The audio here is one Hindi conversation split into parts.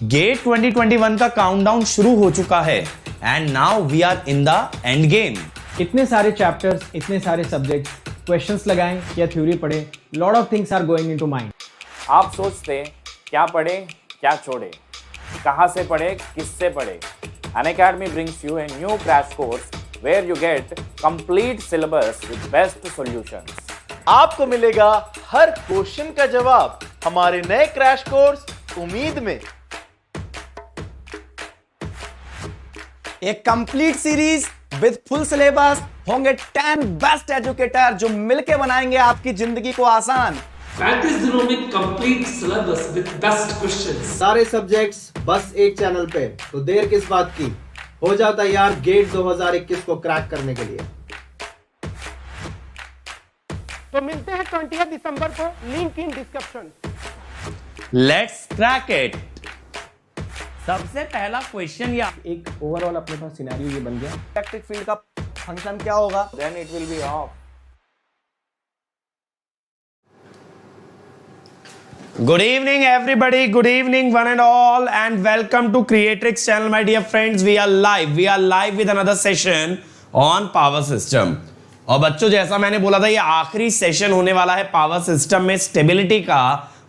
गेट 2021 का काउंटडाउन शुरू हो चुका है and now we are in the end game. इतने सारे चैप्टर्स, इतने सारे सब्जेक्ट्स, क्वेश्चंस लगाएं या थ्योरी पढ़ें, lot of things are going into mind. आप सोचते क्या पढ़े क्या छोड़े, कहाँ से पढ़े किससे पढ़े। Unacademy brings you a new crash course where you get complete syllabus with best solutions. आपको मिलेगा हर क्वेश्चन का जवाब हमारे नए क्रैश कोर्स उम्मीद में। एक complete series with full syllabus, होंगे 10 बेस्ट एजुकेटर जो मिलके बनाएंगे आपकी जिंदगी को आसान। 35 दिनों में complete syllabus with best questions. सारे सब्जेक्ट्स बस एक चैनल पे, तो देर किस बात की, हो जाता यार गेट 2021 को क्रैक करने के लिए। तो मिलते हैं 20 दिसंबर को, link in description. Let's crack it. सबसे पहला क्वेश्चन या एक ओवरऑल अपने पास सिनेरियो ये बन गया। इलेक्ट्रिक फील्ड का फंक्शन क्या होगा? Then it will be off. Good evening everybody, good evening one and all, and welcome to Creatrix channel my dear friends. We are live with another session on power system. और बच्चों, जैसा मैंने बोला था, ये आखिरी सेशन होने वाला है पावर सिस्टम में स्टेबिलिटी का।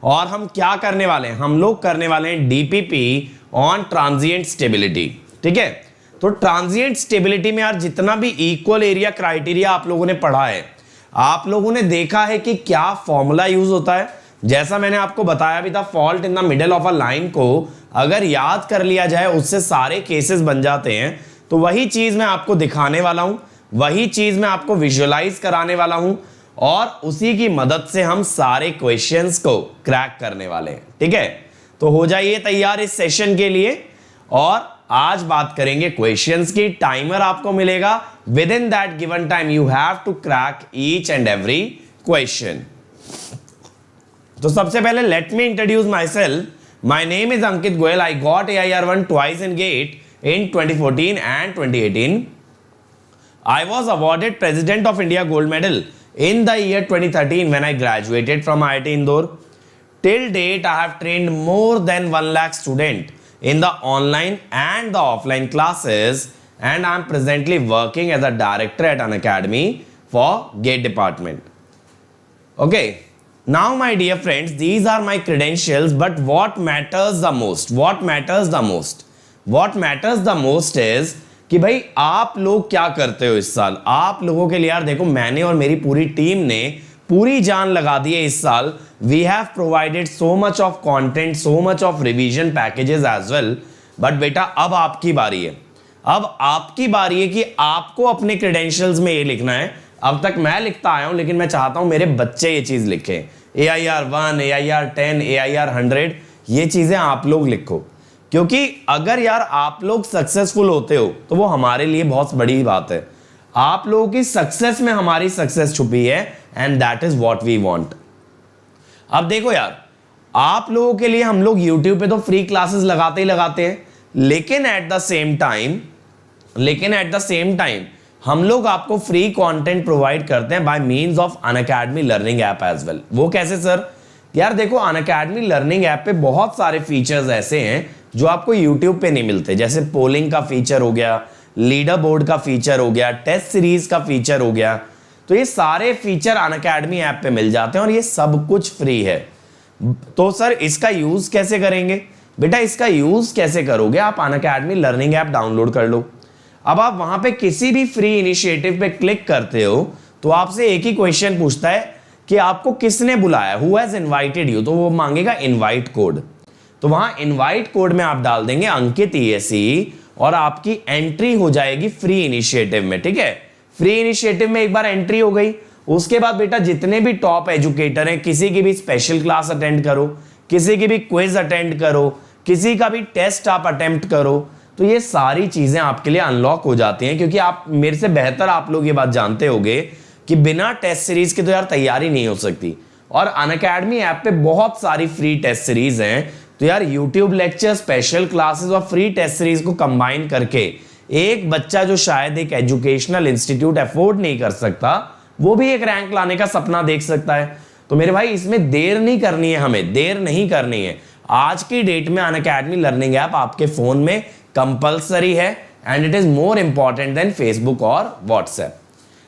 और हम क्या करने वाले हैं? हम लोग करने वाले हैं डीपीपी ऑन ट्रांजिएंट स्टेबिलिटी। ठीक है, तो ट्रांजिएंट स्टेबिलिटी में यार जितना भी इक्वल एरिया क्राइटेरिया आप लोगों ने पढ़ा है, आप लोगों ने देखा है कि क्या फॉर्मूला यूज होता है। जैसा मैंने आपको बताया भी था, fault in the middle of a line को अगर याद कर लिया जाए उससे सारे केसेस बन जाते हैं। तो वही चीज मैं आपको दिखाने वाला हूं, वही चीज मैं आपको विजुअलाइज कराने वाला हूं, और उसी की मदद से हम सारे क्वेश्चंस को क्रैक करने वाले हैं। ठीक है, तो हो जाइए तैयार इस सेशन के लिए। और आज बात करेंगे क्वेश्चंस की। टाइमर आपको मिलेगा, within that given time you have to crack each and every question. तो सबसे पहले let me introduce myself. My name is Ankit Goyal. I got AIR1 twice in GATE in 2014 and 2018. I was awarded President of India Gold Medal in the year 2013 when I graduated from IIT Indore. Till date, I have trained more than 1 lakh students in the online and the offline classes, and I am presently working as a director at Unacademy for GATE department. Okay, now my dear friends, these are my credentials, but what matters the most? What matters the most? What matters the most is कि भाई आप लोग क्या करते हो इस साल। आप लोगों के लिए यार देखो, मैंने और मेरी पूरी टीम ने पूरी जान लगा दी है इस साल। We have provided so much of content, so much of revision packages as well. But बेटा अब आपकी बारी है, अब आपकी बारी है कि आपको अपने क्रेडेंशियल्स में ये लिखना है। अब तक मैं लिखता आया हूं, लेकिन मैं चाहता हूं मेरे बच्चे ये चीज लिखें। AIR1, AIR10, AIR100, ये चीजें आप लोग लिखो, क्योंकि अगर यार आप लोग सक्सेसफुल होते हो तो वो हमारे लिए बहुत बड़ी बात है। आप लोगों की सक्सेस में हमारी सक्सेस छुपी है, and that is what we want. अब देखो यार, आप लोगों के लिए हम लोग YouTube पे तो फ्री क्लासेस लगाते ही लगाते हैं, लेकिन एट द सेम टाइम हम लोग आपको फ्री कंटेंट प्रोवाइड करते हैं by means of Unacademy learning app as well. वो कैसे सर? यार देखो, अनअकैडमी लर्निंग ऐप पे बहुत सारे फीचर्स ऐसे हैं जो आपको YouTube पे नहीं मिलते, जैसे पोलिंग का फीचर हो गया, लीडर बोर्ड का फीचर हो गया, टेस्ट सीरीज का फीचर हो गया। तो ये सारे फीचर अनअकैडमी ऐप पे मिल जाते हैं और ये सब कुछ फ्री है। तो सर इसका यूज कैसे करेंगे? बेटा इसका यूज कैसे करोगे? आप अनअकैडमी लर्निंग ऐप डाउनलोड कर लो। अब आप वहां पे किसी भी फ्री इनिशिएटिव पे क्लिक करते हो तो आपसे एक ही क्वेश्चन पूछता है कि आपको किसने बुलाया, हु हैज इनवाइटेड यू। तो वो मांगेगा इनवाइट कोड। तो वहां इनवाइट कोड में आप डाल देंगे अंकित ESE और आपकी एंट्री हो जाएगी फ्री इनिशिएटिव में। ठीक है, फ्री इनिशिएटिव में एक बार एंट्री हो गई, उसके बाद बेटा जितने भी टॉप एजुकेटर हैं, किसी की भी स्पेशल क्लास अटेंड करो, किसी की भी क्विज अटेंड करो, किसी का भी टेस्ट आप अटेम्प्ट करो, तो ये सारी चीजें आपके लिए अनलॉक हो जाती हैं। क्योंकि आप मेरे से बेहतर आप लोग ये बात जानते होंगे कि बिना टेस्ट सीरीज के तो यार तैयारी नहीं हो सकती। और अनअकैडमी ऐप पे बहुत सारी फ्री टेस्ट सीरीज हैं। तो यार YouTube लेक्चर, स्पेशल क्लासेस और फ्री टेस्ट सीरीज को कंबाइन करके एक बच्चा जो शायद एक एजुकेशनल इंस्टीट्यूट अफोर्ड नहीं कर सकता, वो भी एक रैंक लाने का सपना देख सकता है। तो मेरे भाई इसमें देर नहीं करनी है, हमें देर नहीं करनी है। आज की डेट में अनअकैडमी लर्निंग ऐप आपके फोन में कंपलसरी है and it is more important than Facebook और व्हाट्सएप।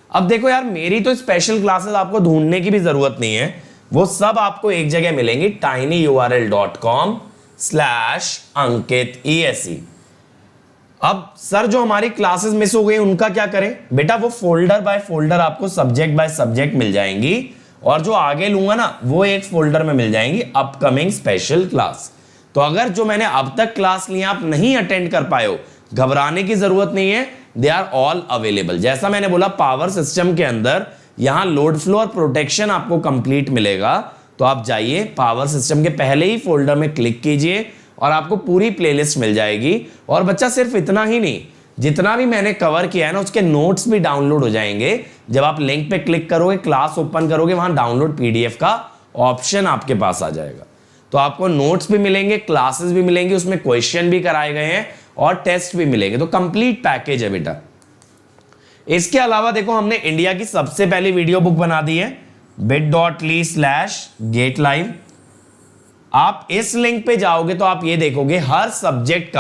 अब देखो यार, मेरी तो स्पेशल क्लासेस आपको ढूंढने की भी जरूरत नहीं है, वो सब आपको एक जगह मिलेंगी, tinyurl.com/ankit.ese। अब सर जो हमारी क्लासेस मिस हो गई उनका क्या करें? बेटा वो फोल्डर बाय फोल्डर आपको सब्जेक्ट बाय सब्जेक्ट मिल जाएंगी, और जो आगे लूंगा ना वो एक फोल्डर में मिल जाएंगी अपकमिंग स्पेशल क्लास। तो अगर जो मैंने अब तक क्लास ली आप नहीं अटेंड कर पाए हो, घबराने की जरूरत नहीं है, दे आर ऑल अवेलेबल। जैसा मैंने बोला पावर सिस्टम के अंदर यहां लोड फ्लो और प्रोटेक्शन आपको कंप्लीट मिलेगा, तो आप जाइए पावर सिस्टम के पहले ही फोल्डर में क्लिक कीजिए और आपको पूरी प्लेलिस्ट मिल जाएगी। और बच्चा सिर्फ इतना ही नहीं, जितना भी मैंने कवर किया है ना उसके नोट्स भी डाउनलोड हो जाएंगे। जब आप लिंक पे क्लिक करोगे, क्लास ओपन करोगे, वहां डाउनलोड पीडीएफ का ऑप्शन आपके पास आ जाएगा। तो आपको नोट्स भी मिलेंगे, क्लासेस भी मिलेंगी, उसमें क्वेश्चन भी कराए गए हैं और टेस्ट भी मिलेंगे। तो कंप्लीट पैकेज है बेटा। इसके अलावा देखो हमने इंडिया की सबसे पहली वीडियो बुक बना दी है bit.ly/getlive। आप इस लिंक पे जाओगे तो आप ये देखोगे हर सब्जेक्ट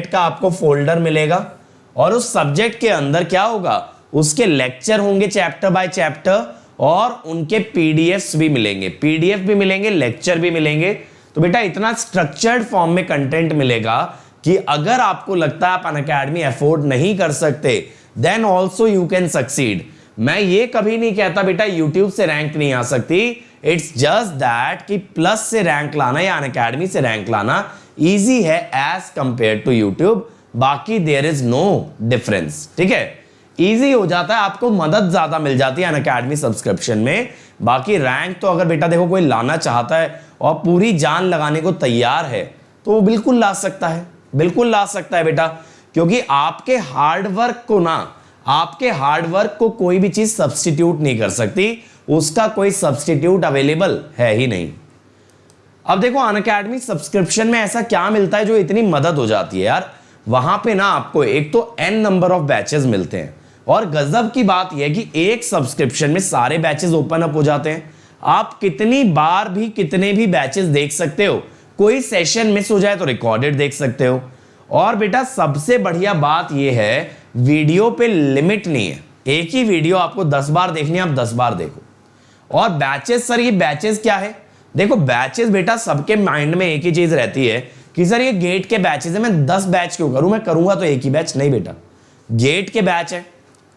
का आपको फोल्डर मिलेगा, और उस सब्जेक्ट के अंदर क्या होगा, उसके लेक्चर होंगे चैप्टर बाय चैप्टर, और उनके पीडीएफ्स भी मिलेंगे, पीडीएफ भी मिलेंगे, लेक्चर भी मिलेंगे। तो बेटा इतना स्ट्रक्चर्ड फॉर्म में कंटेंट मिलेगा कि अगर आपको लगता है आप अनअकैडमी अफोर्ड नहीं कर सकते, then also you can succeed. मैं ये कभी नहीं कहता बेटा यूट्यूब से रैंक नहीं आ सकती, इट्स जस्ट दैट कि प्लस से रैंक लाना या अनअकैडमी से रैंक लाना इजी है एज कंपेयर टू यूट्यूब, बाकी देयर इज नो डिफरेंस। ठीक है, इजी हो जाता है, आपको मदद ज्यादा मिल जाती है अनअकैडमी सब्सक्रिप्शन में। बाकी रैंक तो अगर बेटा देखो कोई लाना चाहता है और पूरी जान लगाने को तैयार है तो वो बिल्कुल ला सकता है, बिल्कुल ला सकता है बेटा, क्योंकि आपके हार्डवर्क को कोई भी चीज सब्स्टिट्यूट नहीं कर सकती, उसका कोई सब्स्टिट्यूट अवेलेबल है ही नहीं। अब देखो अनअकैडमी सब्सक्रिप्शन में ऐसा क्या मिलता है जो इतनी मदद हो जाती है यार। वहां पे ना आपको एक तो n नंबर ऑफ बैचेस मिलते हैं, और गजब की बात यह है कि एक सब्सक्रिप्शन में सारे बैचेस ओपन अप हो जाते हैं। आप कितनी बार भी कितने भी बैचेस देख सकते हो, कोई सेशन मिस हो जाए तो रिकॉर्डेड देख सकते हो। और बेटा सबसे बढ़िया बात यह है वीडियो पे लिमिट नहीं है, एक ही वीडियो आपको 10 बार देखनी है, आप 10 बार देखो। और बैचेस, सर ये बैचेस क्या है? देखो बैचेस बेटा सबके माइंड में एक ही चीज रहती है कि सर ये गेट के बैचेस है, मैं 10 बैच क्यों करूं, मैं करूंगा तो एक ही बैच। नहीं बेटा, गेट के बैच है,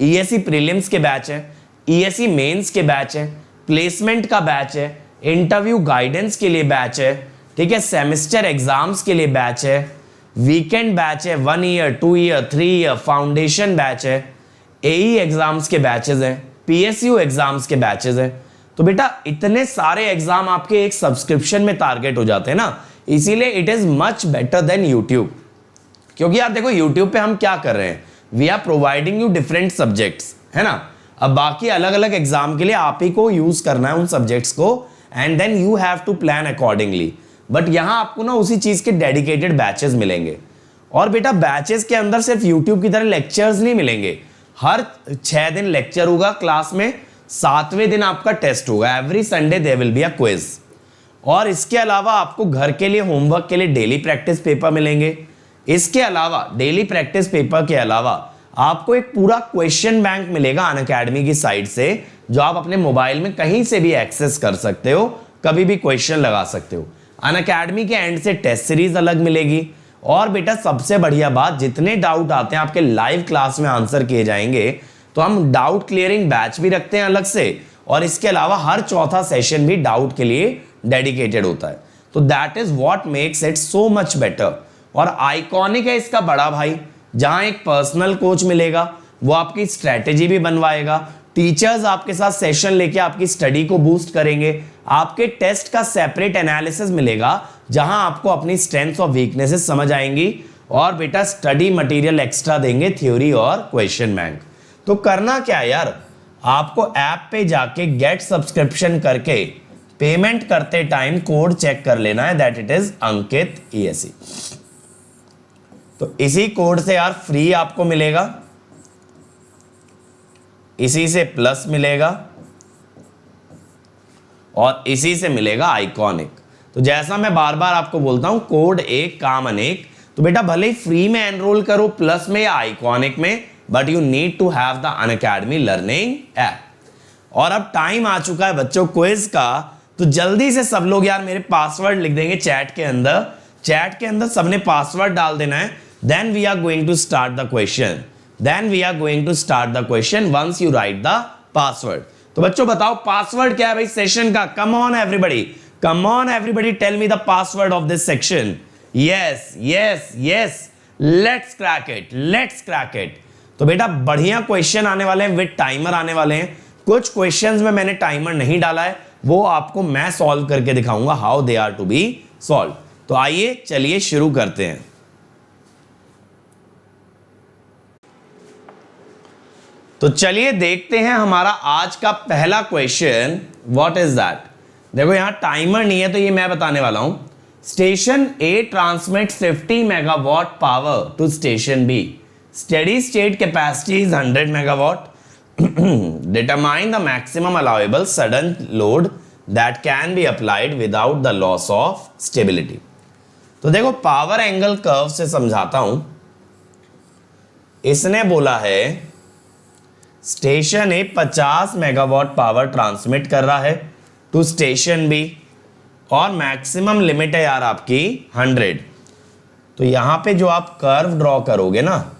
ईएससी प्रीलिम्स के बैच है, ईएससी मेंस के बैच है, प्लेसमेंट का बैच है, इंटरव्यू गाइडेंस के लिए बैच है, ठीक है, सेमेस्टर एग्जाम्स के लिए बैच है, वीकेंड बैच है, 1 year 2 year 3 year foundation batch है, एई एग्जाम्स के बैचेस हैं, पीएसयू एग्जाम्स के बैचेस हैं। तो बेटा इतने सारे एग्जाम आपके एक सब्सक्रिप्शन में टारगेट हो जाते हैं ना, इसीलिए it is much better than YouTube. क्योंकि यार देखो यूट्यूब पे हम क्या कर रहे हैं, we are providing you different subjects, है ना। अब बाकी अलग अलग एग्जाम के लिए आप ही को यूज करना है उन सब्जेक्ट्स को, and then you have to plan accordingly. But यहां आपको ना उसी चीज के डेडिकेटेड बैचेस मिलेंगे। और बेटा बैचेस के अंदर सिर्फ यूट्यूब की तरह लेक्चर्स नहीं मिलेंगे, हर 6 दिन लेक्चर होगा क्लास में, 7वें दिन आपका टेस्ट होगा, every Sunday there will be a quiz. और इसके अलावा आपको घर के लिए होमवर्क के लिए डेली प्रैक्टिस पेपर मिलेंगे। इसके अलावा डेली प्रैक्टिस पेपर के अलावा आपको एक पूरा क्वेश्चन बैंक मिलेगा अनअकैडमी की साइड से, जो आप अपने मोबाइल में कहीं से भी एक्सेस कर सकते हो, कभी भी क्वेश्चन लगा सकते हो। अनअकैडमी के एंड से टेस्ट सीरीज अलग मिलेगी। और बेटा सबसे बढ़िया बात, जितने डाउट आते हैं आपके लाइव क्लास में आंसर किए जाएंगे। तो हम डाउट क्लियरिंग बैच भी रखते हैं अलग से, और इसके अलावा हर चौथा सेशन भी डाउट के लिए डेडिकेटेड होता है। तो that is what makes it so much better. और आइकॉनिक है इसका बड़ा भाई, जहां एक पर्सनल कोच मिलेगा, वो आपकी स्ट्रेटेजी भी बनवाएगा, टीचर्स आपके साथ सेशन लेके आपकी स्टडी को बूस्ट करेंगे, आपके टेस्ट का सेपरेट एनालिसिस मिलेगा जहां आपको अपनी स्ट्रेंथ्स और वीकनेसेस समझ आएंगी, और बेटा स्टडी मटेरियल एक्स्ट्रा देंगे, थ्योरी और क्वेश्चन बैंक। तो करना क्या है यार, आपको ऐप पे जाके गेट सब्सक्रिप्शन करके पेमेंट करते टाइम कोड चेक कर लेना है, that it is Ankit ESE। तो इसी कोड से यार फ्री आपको मिलेगा, इसी से प्लस मिलेगा, और इसी से मिलेगा आइकॉनिक। तो जैसा मैं बार बार आपको बोलता हूं, कोड एक काम अनेक। तो बेटा भले ही फ्री में एनरोल करो प्लस में या आइकॉनिक में, but you need to have the Unacademy learning app. और अब टाइम आ चुका है बच्चों क्विज का, तो जल्दी से सब लोग यार मेरे पासवर्ड लिख देंगे चैट के अंदर। चैट के अंदर सबने पासवर्ड डाल देना है। Then we are going to start the question. Then we are going to start the question once you write the password. तो बच्चों बताओ पासवर्ड क्या है भाई सेशन का? Come on everybody, come on everybody, tell me the password of this section. Yes yes yes, let's crack it, let's crack it. तो बेटा बढ़िया क्वेश्चन आने वाले हैं, विद टाइमर आने वाले हैं। कुछ क्वेश्चंस में मैंने टाइमर नहीं डाला है, वो आपको मैं सॉल्व करके दिखाऊंगा how they are to be solve. तो आइए चलिए शुरू करते हैं। तो चलिए देखते हैं हमारा आज का पहला क्वेश्चन व्हाट इज दैट। देखो यहां टाइमर नहीं है तो ये मैं बताने वाला हूं। Station A transmits 50 megawatt power to station B. Steady state capacity is 100 megawatt. Determine the maximum allowable sudden load that can be applied without the loss of stability। तो देखो पावर एंगल कर्व से समझाता हूं। इसने बोला है स्टेशन ए 50 मेगावाट पावर ट्रांसमिट कर रहा है टू स्टेशन बी, और मैक्सिमम लिमिट है यार आपकी 100। तो यहां पे जो आप कर्व ड्रॉ करोगे ना,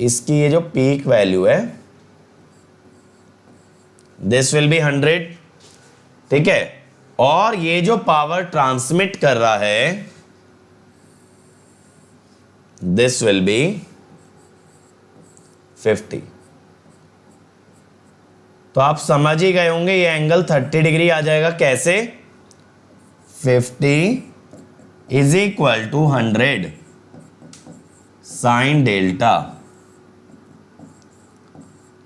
इसकी ये जो पीक वैल्यू है दिस विल बी 100, ठीक है। और ये जो पावर ट्रांसमिट कर रहा है दिस विल बी 50। तो आप समझ ही गए होंगे ये एंगल 30 डिग्री आ जाएगा। कैसे? 50 is equal to 100 sine delta.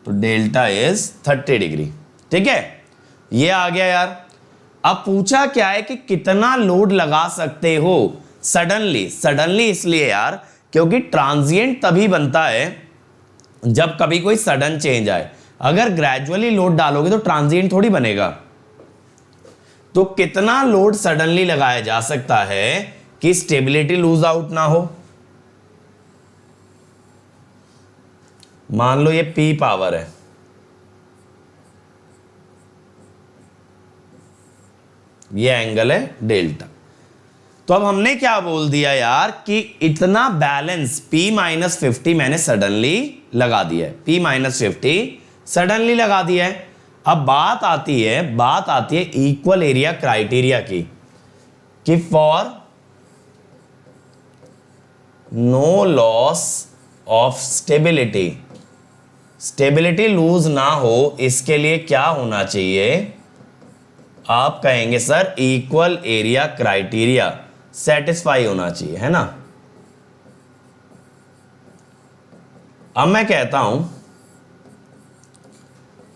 तो डेल्टा इज 30 डिग्री, ठीक है। ये आ गया यार। अब पूछा क्या है कि कितना लोड लगा सकते हो सडनली। सडनली इसलिए यार क्योंकि ट्रांजिएंट तभी बनता है जब कभी कोई सडन चेंज आए। अगर ग्रेजुअली लोड डालोगे तो ट्रांजिएंट थोड़ी बनेगा। तो कितना लोड सडनली लगाया जा सकता है कि स्टेबिलिटी लूज आउट ना हो। मान लो ये P पावर है, ये एंगल है डेल्टा। तो अब हमने क्या बोल दिया यार कि इतना बैलेंस P माइनस 50 मैंने सडनली लगा दिया है। P माइनस 50 सडनली लगा दिया है। अब बात आती है इक्वल एरिया क्राइटेरिया की, कि for no loss of stability, stability lose ना हो, इसके लिए क्या होना चाहिए? आप कहेंगे sir equal area criteria satisfy होना चाहिए, है ना। अब मैं कहता हूं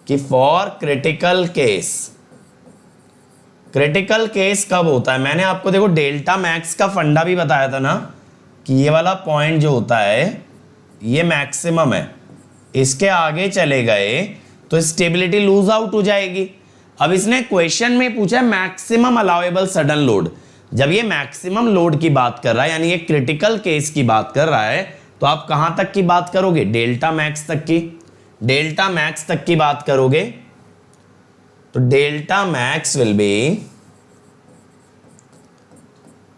कि for critical case, critical case कब होता है? मैंने आपको देखो डेल्टा मैक्स का फंडा भी बताया था ना, कि ये वाला पॉइंट जो होता है ये मैक्सिमम है, इसके आगे चले गए तो स्टेबिलिटी लूज आउट हो जाएगी। अब इसने क्वेश्चन में पूछा है मैक्सिमम अलाउएबल सडन लोड। जब ये मैक्सिमम लोड की बात कर रहा है, यानी ये क्रिटिकल केस की बात कर रहा है, तो आप कहां तक की बात करोगे? डेल्टा मैक्स तक की। डेल्टा मैक्स तक की बात करोगे तो delta max will be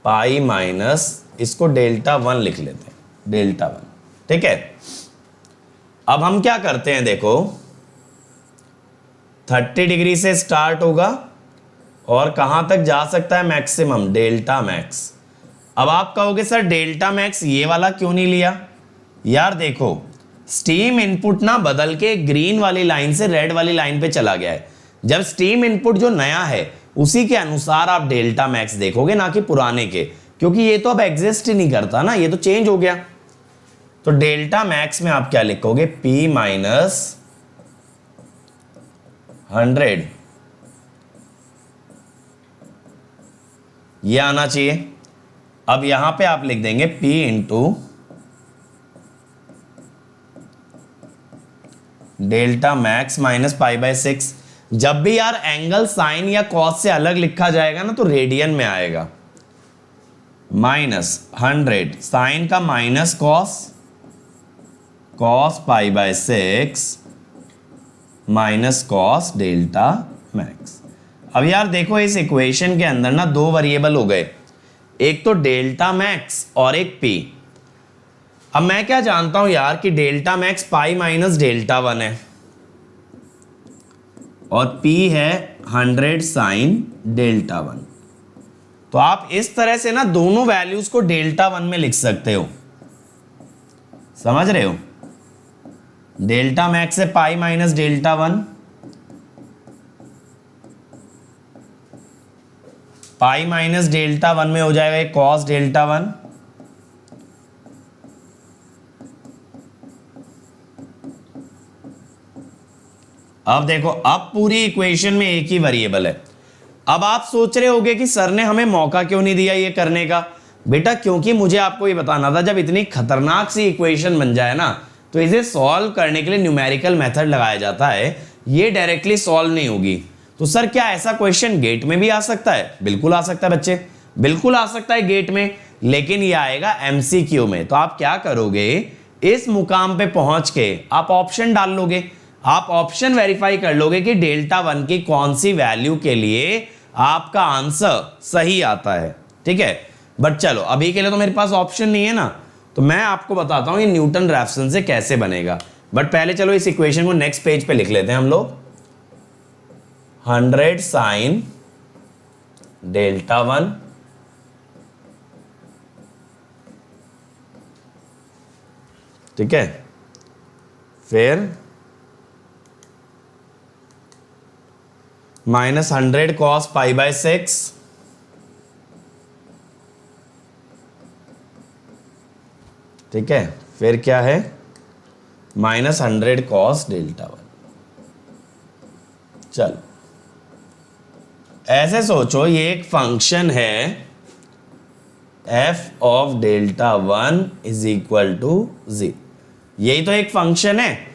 pi minus, इसको डेल्टा 1 लिख लेते हैं, डेल्टा 1, ठीक है। अब हम क्या करते हैं, देखो 30 डिग्री से स्टार्ट होगा और कहां तक जा सकता है? Maximum, delta max. अब आप कहोगे सर डेल्टा मैक्स ये वाला क्यों नहीं लिया? यार देखो स्टीम इनपुट ना बदल के ग्रीन वाली लाइन से रेड वाली लाइन पे चला गया है। जब स्टीम इनपुट जो नया है उसी के अनुसार आप डेल्टा मैक्स देखोगे, ना कि पुराने के, क्योंकि ये तो अब एग्जिस्ट ही नहीं करता ना, ये तो चेंज हो गया। तो डेल्टा मैक्स में आप क्या लिखोगे? P माइनस 100, ये आना चाहिए। अब यहां पे आप लिख देंगे P into delta max minus pi by 6। जब भी यार एंगल साइन या कॉस से अलग लिखा जाएगा ना तो रेडियन में आएगा। -100 साइन का minus cos pi by 6 minus cos delta max. अब यार देखो इस इक्वेशन के अंदर ना दो वेरिएबल हो गए, एक तो डेल्टा मैक्स और एक पी। अब मैं क्या जानता हूं यार कि delta max pi minus delta 1 है और P है 100 साइन डेल्टा 1। तो आप इस तरह से ना दोनों वैल्यूज को डेल्टा 1 में लिख सकते हो, समझ रहे हो? डेल्टा मैक्स है pi minus delta 1, pi minus delta 1 में हो जाएगा कॉस डेल्टा 1, अब देखो अब पूरी इक्वेशन में एक ही वेरिएबल है। अब आप सोच रहे होगे कि सर ने हमें मौका क्यों नहीं दिया ये करने का। बेटा क्योंकि मुझे आपको ये बताना था जब इतनी खतरनाक सी इक्वेशन बन जाए ना तो इसे सॉल्व करने के लिए न्यूमेरिकल मेथड लगाया जाता है, ये डायरेक्टली सॉल्व नहीं होगी। तो सर क्या ऐसा क्वेश्चन गेट में भी आ सकता है? बिल्कुल आ सकता है बच्चे, बिल्कुल आ सकता है गेट में, लेकिन ये आएगा एमसीक्यू में। तो आप क्या करोगे, इस मुकाम पे पहुंच के आप ऑप्शन डाल लोगे, आप ऑप्शन वेरीफाई कर लोगे कि डेल्टा 1 की कौन सी वैल्यू के लिए आपका आंसर सही आता है, ठीक है। बट चलो अभी के लिए तो मेरे पास ऑप्शन नहीं है ना, तो मैं आपको बताता हूं ये न्यूटन रैफसन से कैसे बनेगा। बट पहले चलो इस इक्वेशन को नेक्स्ट पेज पे लिख लेते हैं हम लोग। 100 साइन डेल्टा 1 ठीक है, फिर -100 कॉस पाई बाय 6 ठीक है, फिर क्या है -100 कॉस डेल्टा 1। चलो ऐसे सोचो ये एक फंक्शन है f of delta 1 is equal to 0, यही तो एक फंक्शन है।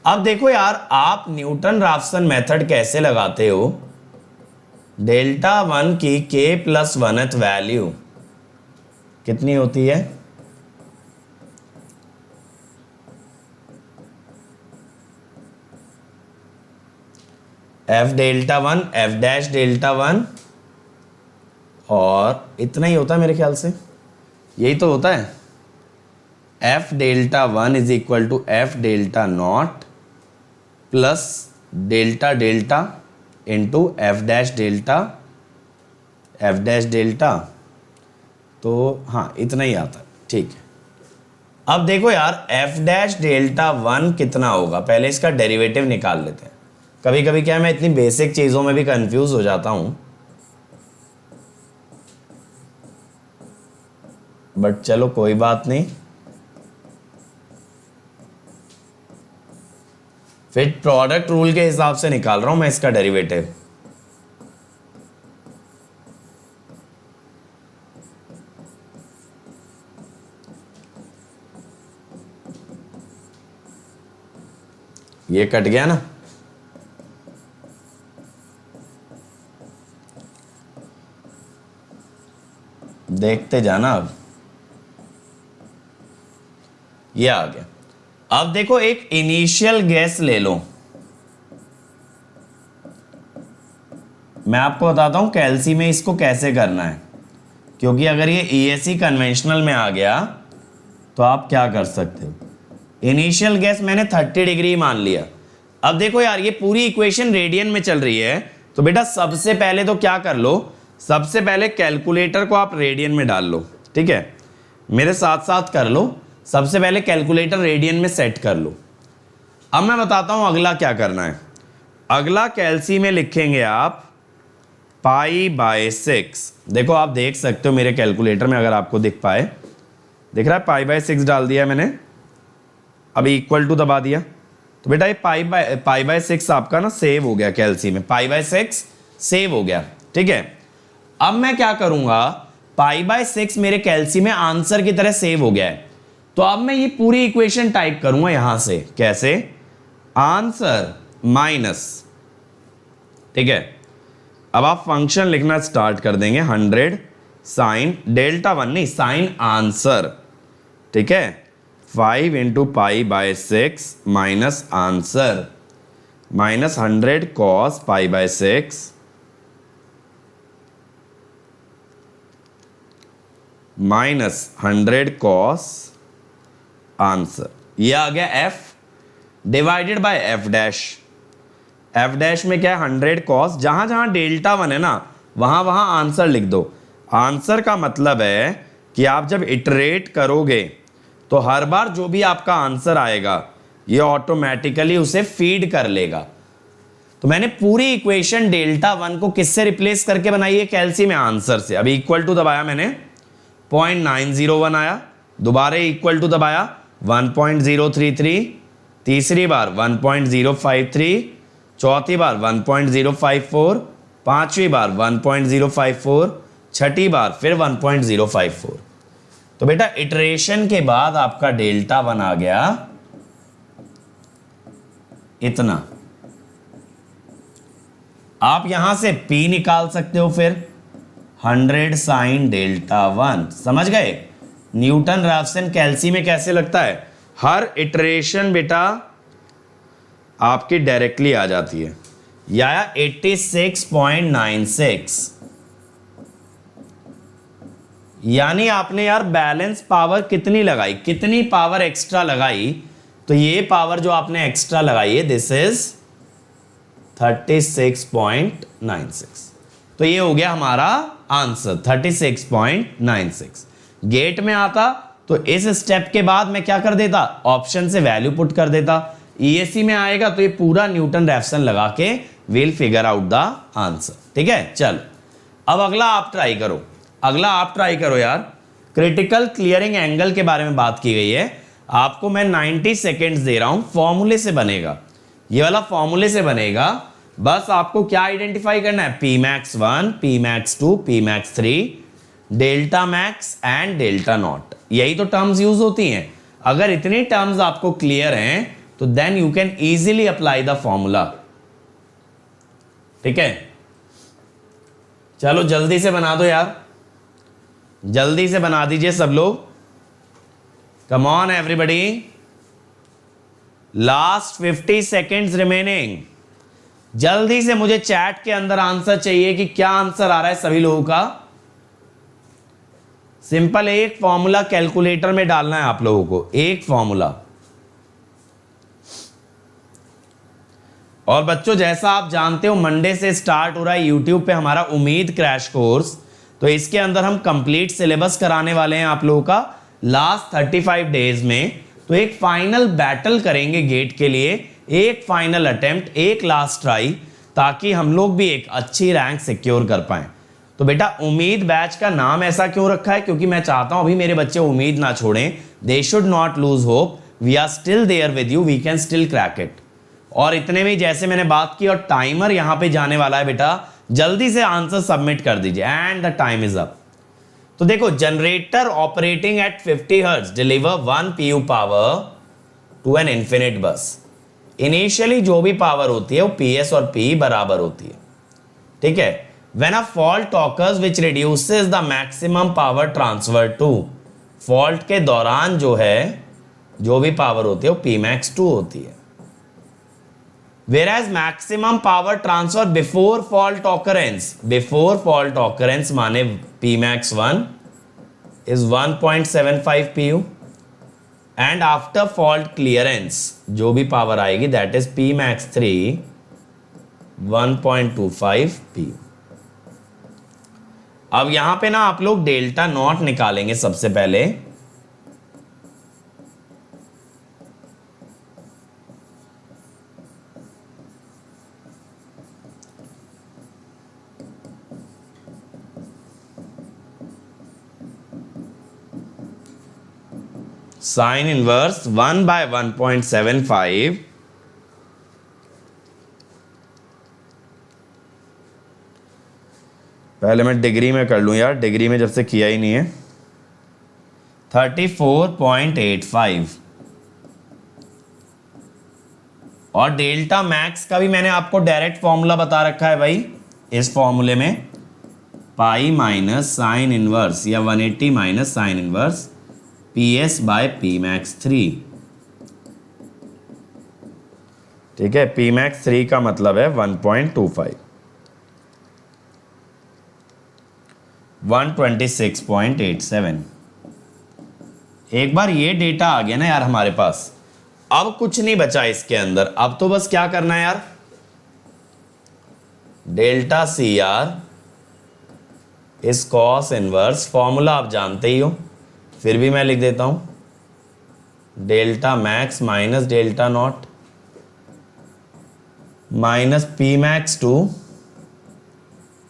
अब देखो यार आप न्यूटन रैफसन मेथड कैसे लगाते हो, डेल्टा 1 की k+1th वैल्यू कितनी होती है? f delta 1 f dash delta 1 और इतना ही होता है मेरे ख्याल से, यही तो होता है। f delta 1 is equal to f delta not plus delta delta into f dash delta, तो हाँ इतना ही आता है, ठीक है। अब देखो यार f डैश डेल्टा 1 कितना होगा, पहले इसका डेरिवेटिव निकाल लेते हैं। कभी कभी क्या है मैं इतनी बेसिक चीजों में भी कंफ्यूज हो जाता हूं, बट चलो कोई बात नहीं। फिर प्रोडक्ट रूल के हिसाब से निकाल रहा हूं मैं इसका डेरिवेटिव। ये कट गया ना, देखते जाना। अब ये आ गया। अब देखो एक इनिशियल गैस ले लो, मैं आपको बताता हूं कैल्सी में इसको कैसे करना है, क्योंकि अगर ये ईएससी कन्वेंशनल में आ गया तो आप क्या कर सकते हो। इनिशियल गैस मैंने 30 डिग्री मान लिया। अब देखो यार ये पूरी इक्वेशन रेडियन में चल रही है, तो बेटा सबसे पहले तो क्या कर लो, सबसे पहले कैलकुलेटर को आप रेडियन में डाल लो, ठीक है। मेरे साथ साथ कर लो, सबसे पहले कैलकुलेटर रेडियन में सेट कर लो। अब मैं बताता हूं अगला क्या करना है। अगला कैल्सी में लिखेंगे आप पाई बाय 6। देखो आप देख सकते हो मेरे कैलकुलेटर में, अगर आपको दिख पाए, दिख रहा है पाई बाय 6 डाल दिया मैंने, अभी इक्वल टू दबा दिया, तो बेटा ये पाई बाय 6 आपका ना सेव हो गया कैल्सी में, पाई बाय 6 सेव हो गया, ठीक है। अब मैं क्या करूंगा, पाई बाय 6 मेरे कैल्सी में आंसर की तरह सेव हो गया है, तो अब मैं ये पूरी इक्वेशन टाइप करूंगा यहां से, कैसे, आंसर माइनस ठीक है, अब आप फंक्शन लिखना स्टार्ट कर देंगे 100 साइन डेल्टा 1 नहीं साइन आंसर, ठीक है, 5 into pi bye 6 minus answer minus 100 cos pi by 6 minus 100 cos answer, ये आ गया f divided by f dash. f dash में क्या है 100 कॉस, जहां जहां डेल्टा 1 है ना वहां वहां आंसर लिख दो। आंसर का मतलब है कि आप जब इटरेट करोगे तो हर बार जो भी आपका आंसर आएगा ये ऑटोमेटिकली उसे फीड कर लेगा। तो मैंने पूरी इक्वेशन डेल्टा 1 को किससे रिप्लेस करके बनाई है, कैलसी में आंसर से। अभी इक्वल टू दबाया मैंने 0.901 आया, दोबारा इक्वल टू दबाया 1.033, तीसरी बार 1.053, चौथी बार 1.054, पांचवी बार 1.054, छठी बार फिर 1.054। तो बेटा इटरेशन के बाद आपका डेल्टा 1 आ गया इतना। आप यहां से P निकाल सकते हो, फिर 100 साइन डेल्टा 1, समझ गए। न्यूटन रैफ्सन कैल्सी में कैसे लगता है, हर इटरेशन बेटा आपकी डायरेक्टली आ जाती है। या 86.96, यानी आपने यार बैलेंस पावर कितनी लगाई, कितनी पावर एक्स्ट्रा लगाई, तो ये पावर जो आपने एक्स्ट्रा लगाई है दिस इज 36.96। तो ये हो गया हमारा आंसर 36.96। गेट में आता तो इस स्टेप के बाद मैं क्या कर देता, ऑप्शन से वैल्यू पुट कर देता। ईएससी में आएगा तो ये पूरा न्यूटन रैफ्सन लगा के will figure out the answer, ठीक है। चल अब अगला आप ट्राई करो, अगला आप ट्राई करो यार। क्रिटिकल क्लियरिंग एंगल के बारे में बात की गई है। आपको मैं 90 सेकेंड्स दे रहा हूं, फॉर्मूले से बनेगा, ये वाला फॉर्मूले से बनेगा। बस आपको क्या आइडेंटिफाई करना है, P max 1, P max 2, P max 3, delta max and delta not, यही तो टर्म्स यूज होती हैं। अगर इतनी टर्म्स आपको क्लियर हैं तो then you can easily apply the formula, ठीक है। चलो जल्दी से बना दो यार, जल्दी से बना दीजिए सब लोग। कम on everybody, last 50 seconds remaining. जल्दी से मुझे चैट के अंदर आंसर चाहिए कि क्या आंसर आ रहा है सभी लोगों का। सिंपल एक फॉर्मूला कैलकुलेटर में डालना है आप लोगों को, एक फॉर्मूला। और बच्चों जैसा आप जानते हो मंडे से स्टार्ट हो रहा है यूट्यूब पे हमारा उम्मीद क्रैश कोर्स, तो इसके अंदर हम कंप्लीट सिलेबस कराने वाले हैं आप लोगों का लास्ट 35 डेज में। तो एक फाइनल बैटल करेंगे गेट के लिए, एक फाइनल अटेम्प्ट, एक लास्ट ट्राई, ताकि हम लोग भी एक अच्छी रैंक सिक्योर कर पाएं। तो बेटा उम्मीद बैच का नाम ऐसा क्यों रखा है, क्योंकि मैं चाहता हूं अभी मेरे बच्चे उम्मीद ना छोड़ें, they should not lose hope, we are still there with you, we can still crack it. और इतने में जैसे मैंने बात की और टाइमर यहां पे जाने वाला है बेटा, जल्दी से आंसर सबमिट कर दीजिए and the time is up. तो देखो generator operating at 50 hertz deliver 1 pu power to an infinite bus. Initially जो भी पावर होती है वो PS और P बराबर होती है, ठीक है। When a fault occurs which reduces the maximum power transfer to, fault के दौरान जो है जो भी पावर होती है वो Pmax 2 होती है। Whereas maximum power transfer before fault occurrence माने Pmax 1 is 1.75 pu and after fault clearance जो भी पावर आएगी that is Pmax 3 1.25 pu। अब यहां पे ना आप लोग डेल्टा नॉट निकालेंगे सबसे पहले। साइन इनवर्स 1/1.75 पहले मैं डिग्री में कर लूं यार, डिग्री में जब से किया ही नहीं है। 34.85 और डेल्टा मैक्स का भी मैंने आपको डायरेक्ट फॉर्मूला बता रखा है भाई, इस फॉर्मूले में पाई माइनस साइन इनवर्स या 180 minus sine inverse PS by P max 3। ठीक है, पी मैक्स 3 का मतलब है 1.25, 126.87। एक बार ये डेटा आ गया ना यार हमारे पास, अब कुछ नहीं बचा इसके अंदर। अब तो बस क्या करना है यार, डेल्टा CR इस कॉस इनवर्स, फॉर्मूला आप जानते ही हो, फिर भी मैं लिख देता हूं, delta max minus delta not minus P max 2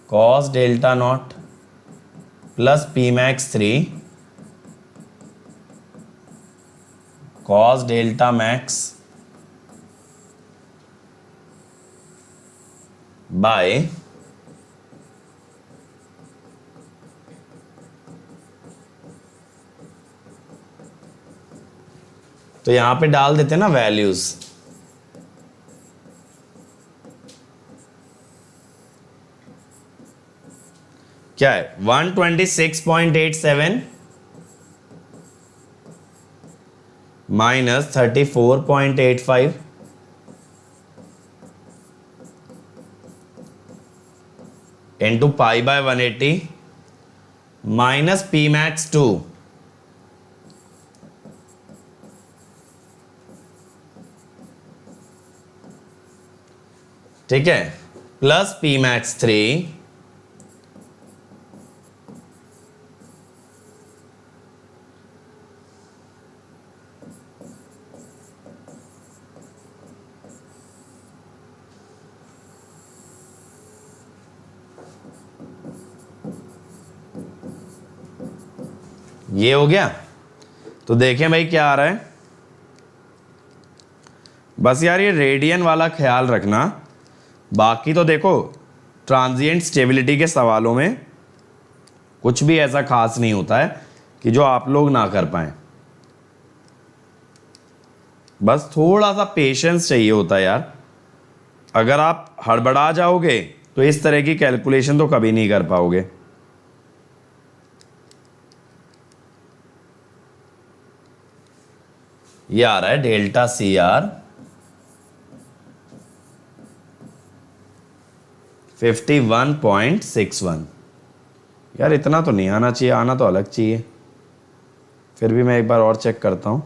cos delta not plus P max 3 cos delta max bye तो यहां पे डाल देते हैं ना वैल्यूज, क्या है 126.87 minus 34.85 into pi by 180 minus P max 2 ठीक है, प्लस पी मैक्स 3 ये हो गया। तो देखें भाई क्या आ रहा है, बस यार ये रेडियन वाला ख्याल रखना, बाकी तो देखो ट्रांजिएंट स्टेबिलिटी के सवालों में कुछ भी ऐसा खास नहीं होता है कि जो आप लोग ना कर पाएं, बस थोड़ा सा पेशेंस चाहिए होता है यार। अगर आप हड़बड़ा जाओगे तो इस तरह की कैलकुलेशन तो कभी नहीं कर पाओगे। ये आ रहा है डेल्टा CR 51.61। यार इतना तो नहीं आना चाहिए, आना तो अलग चाहिए। फिर भी मैं एक बार और चेक करता हूँ,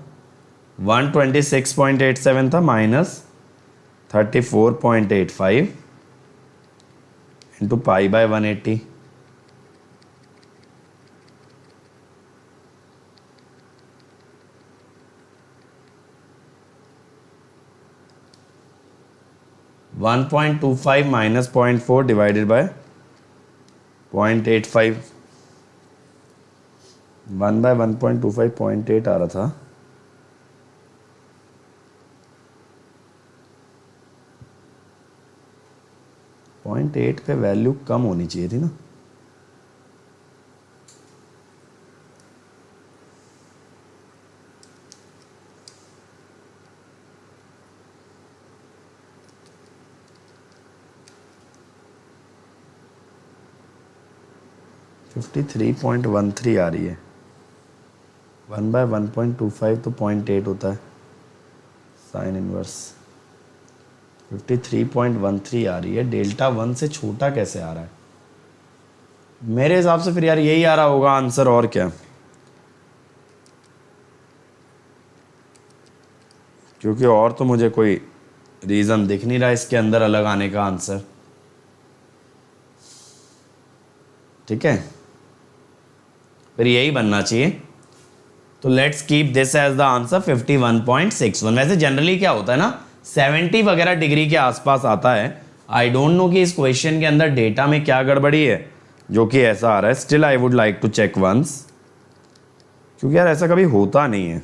126.87 था minus 34.85 into pi by 180 1.25 minus 0.4 divided by 0.85, 1 by 1.25 0.8 आ रहा था। पॉइंट 8 पे वैल्यू कम होनी चाहिए थी ना। फिफ्टी 3.13 आ रही है, 1 बाय 1.25 तो 0.8 होता है साइन इनवर्स। 53.13 आ रही है, डेल्टा 1 से छोटा कैसे आ रहा है? मेरे हिसाब से फिर यार यही आ रहा होगा आंसर, और क्या, क्योंकि और तो मुझे कोई रीज़न दिख नहीं रहा इसके अंदर अलग आने का आंसर। ठीक है, फिर यही बनना चाहिए। तो let's keep this as the answer 51.61। वैसे जनरली क्या होता है ना, 70 वगैरह डिग्री के आसपास आता है। आई डोंट नो कि इस क्वेश्चन के अंदर डेटा में क्या गड़बड़ी है जो कि ऐसा आ रहा है। Still I would like to check once, क्योंकि यार ऐसा कभी होता नहीं है।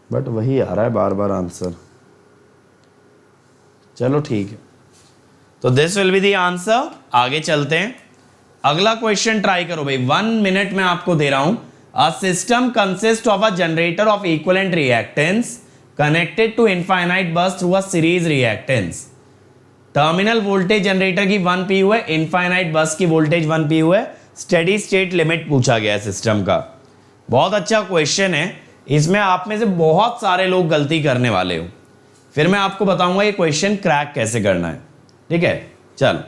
बट वही आ रहा है बार बार आंसर। चलो ठीक है, तो this will be the answer. आगे चलते हैं, अगला क्वेश्चन ट्राई करो भाई, 1 मिनट में आपको दे रहा हूं। A system consist of a generator of equivalent reactance connected to infinite bus through a series reactance. Terminal voltage generator की 1 pu है, इनफाइनाइट बस की वोल्टेज 1 pu है, स्टेडी स्टेट लिमिट पूछा गया है सिस्टम का। बहुत अच्छा क्वेश्चन है, इसमें आप में से बहुत सारे लोग गलती करने वाले हो, फिर मैं आपको बताऊंगा ये क्वेश्चन क्रैक कैसे करना है। ठीक है, चल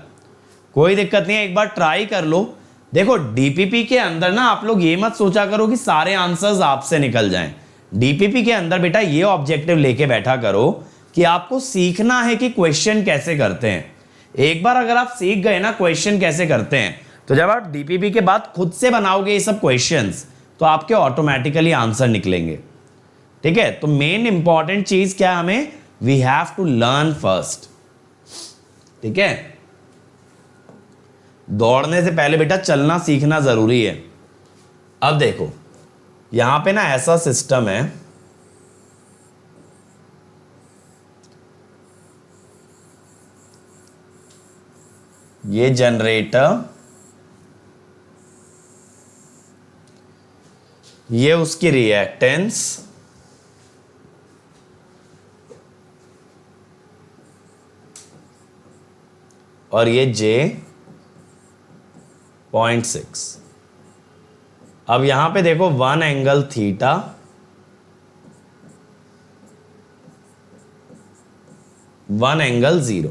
कोई दिक्कत नहीं है, एक बार ट्राई कर लो। देखो डीपीपी के अंदर ना आप लोग ये मत सोचा करो कि सारे आंसर्स आपसे निकल जाएं। डीपीपी के अंदर बेटा ये ऑब्जेक्टिव लेके बैठा करो कि आपको सीखना है कि क्वेश्चन कैसे करते हैं। एक बार अगर आप सीख गए ना क्वेश्चन कैसे करते हैं, तो जब आप डीपीपी के बाद खुद से बनाओगे ये सब क्वेश्चंस, तो आपके ऑटोमेटिकली आंसर निकलेंगे। ठीक है, तो मेन इंपॉर्टेंट चीज क्या है, हमें we have to learn first. ठीक है, दौड़ने से पहले बेटा चलना सीखना जरूरी है। अब देखो यहां पे ना ऐसा सिस्टम है, ये जनरेटर, ये उसकी रिएक्टेंस, और ये J.6। अब यहां पे देखो 1 एंगल थीटा, 1 एंगल 0।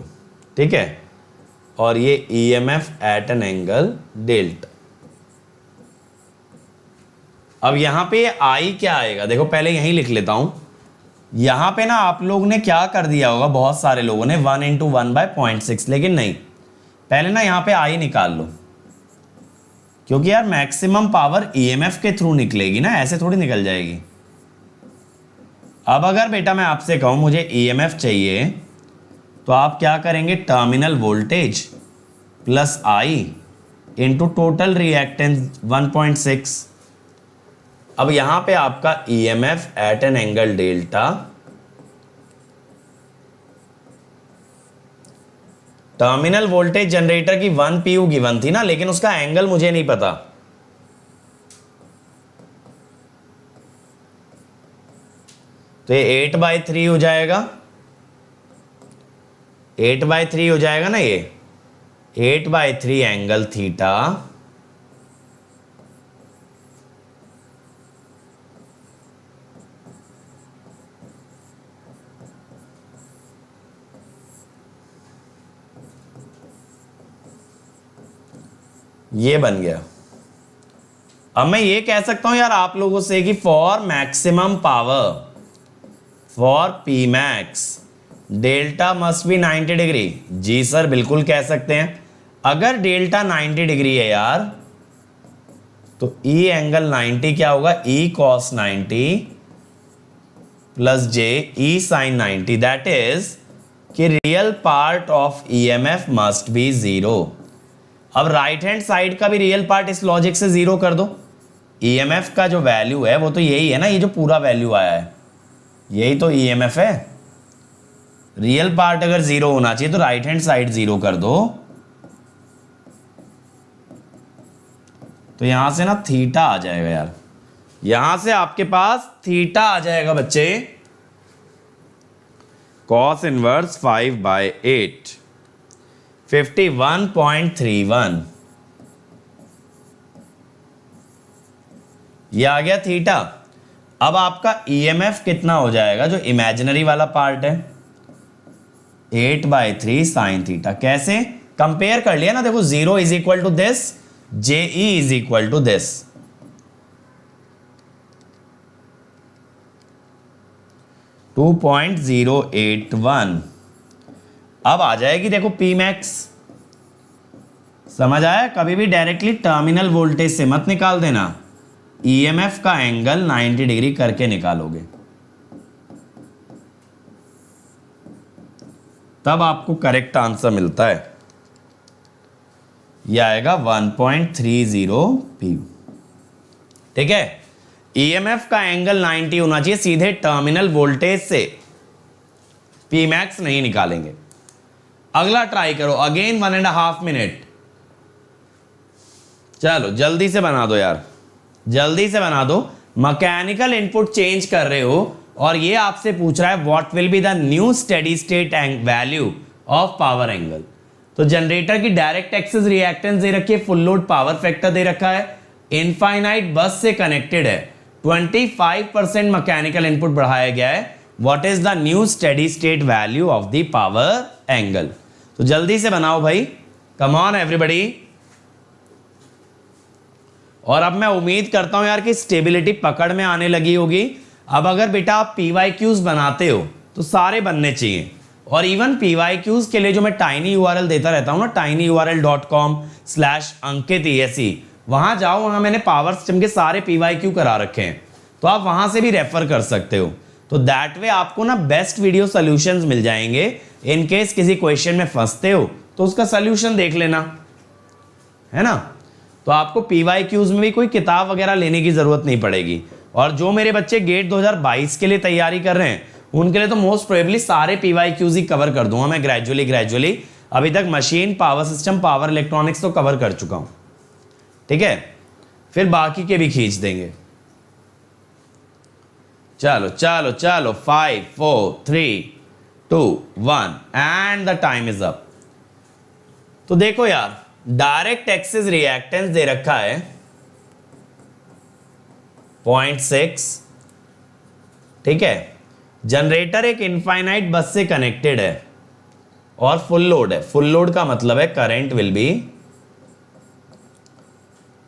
ठीक है, और ये EMF at an angle delta. अब यहां पे I क्या आएगा, देखो पहले यहीं लिख लेता हूं। यहां पे ना आप लोग ने क्या कर दिया होगा, बहुत सारे लोगों ने 1 × 1/0.6, लेकिन नहीं, पहले ना यहां पे I निकाल लो, क्योंकि यार मैक्सिमम पावर EMF के थ्रू निकलेगी ना, ऐसे थोड़ी निकल जाएगी। अब अगर बेटा मैं आपसे कहूं मुझे EMF चाहिए, तो आप क्या करेंगे, terminal voltage plus I into total reactance 1.6। अब यहां पे आपका EMF at an angle delta, terminal voltage generator की 1 pu गिवन थी ना, लेकिन उसका एंगल मुझे नहीं पता। तो ये 8/3 हो जाएगा, 8/3 हो जाएगा ना, ये 8/3 एंगल थीटा ये बन गया। अब मैं ये कह सकता हूं यार आप लोगों से कि for maximum power, for P max delta must be 90 degree. जी सर बिल्कुल कह सकते हैं। अगर डेल्टा 90 डिग्री है यार, तो ई एंगल 90 क्या होगा, E cos 90 plus j E sine 90। That is कि real part of EMF must be 0। अब राइट हैंड साइड का भी रियल पार्ट इस लॉजिक से 0 कर दो। EMF का जो वैल्यू है वो तो यही है ना, ये जो पूरा वैल्यू आया है यही तो EMF है। रियल पार्ट अगर 0 होना चाहिए तो राइट हैंड साइड 0 कर दो। तो यहां से ना थीटा आ जाएगा यार, यहां से आपके पास थीटा आ जाएगा बच्चे, cos इनवर्स 5/8 51.31। ये आ गया थीटा। अब आपका EMF कितना हो जाएगा, जो इमेजिनरी वाला पार्ट है, 8/3 साइन थीटा। कैसे कंपेयर कर लिया ना, देखो 0 is equal to this, JE is equal to this. To 2.081। अब आ जाएगी देखो P मैक्स। समझ आया? कभी भी डायरेक्टली टर्मिनल वोल्टेज से मत निकाल देना, EMF का एंगल 90 डिग्री करके निकालोगे, तब आपको करेक्ट आंसर मिलता है। यह आएगा 1.30 pu। ठीक है, EMF का एंगल 90 होना चाहिए, सीधे टर्मिनल वोल्टेज से P मैक्स नहीं निकालेंगे। अगला ट्राई करो अगेन 1.5 मिनट। चलो जल्दी से बना दो यार, जल्दी से बना दो। मैकेनिकल इनपुट चेंज कर रहे हो और ये आपसे पूछ रहा है what will be the new steady state value of power angle. तो जनरेटर की डायरेक्ट एक्सिस रिएक्टेंस दे रखी है, फुल लोड पावर फैक्टर दे रखा है, इनफाइनाइट बस से कनेक्टेड है, 25% मैकेनिकल इनपुट बढ़ाया गया है। What is the new steady state value of the power angle. तो जल्दी से बनाओ भाई, कम ऑन एवरीबॉडी। और अब मैं उम्मीद करता हूं यार कि स्टेबिलिटी पकड़ में आने लगी होगी। अब अगर बेटा आप PYQs बनाते हो तो सारे बनने चाहिए। और इवन PYQs के लिए जो मैं टाइनी URL देता रहता हूं ना, tinyurl.com/ankit वहां जाओ, वहां मैंने पावर सिस्टम के सारे PYQ करा रखे हैं, तो आप वहां से भी रेफर कर सकते हो। तो दैट वे आपको ना बेस्ट वीडियो सॉल्यूशंस मिल जाएंगे। इन केस किसी क्वेश्चन में फंसते हो तो उसका सॉल्यूशन देख लेना, है ना। तो आपको PYQs में भी कोई किताब वगैरह लेने की जरूरत नहीं पड़ेगी। और जो मेरे बच्चे गेट 2022 के लिए तैयारी कर रहे हैं उनके लिए तो मोस्ट प्रोबेबली सारे PYQs ही कवर कर दूंगा मैं ग्रेजुअली। अभी तक machine, power system, power electronics तो कवर कर चुका हूं, ठीक है। फिर बाकी के भी खींच देंगे। चलो चलो चलो 5 4 3 2 1 and the time is up. तो देखो यार, डायरेक्ट एक्सिस रिएक्टेंस दे रखा है 0.6, ठीक है। जनरेटर एक इनफाइनाइट बस से कनेक्टेड है और फुल लोड है। फुल लोड का मतलब है करंट विल बी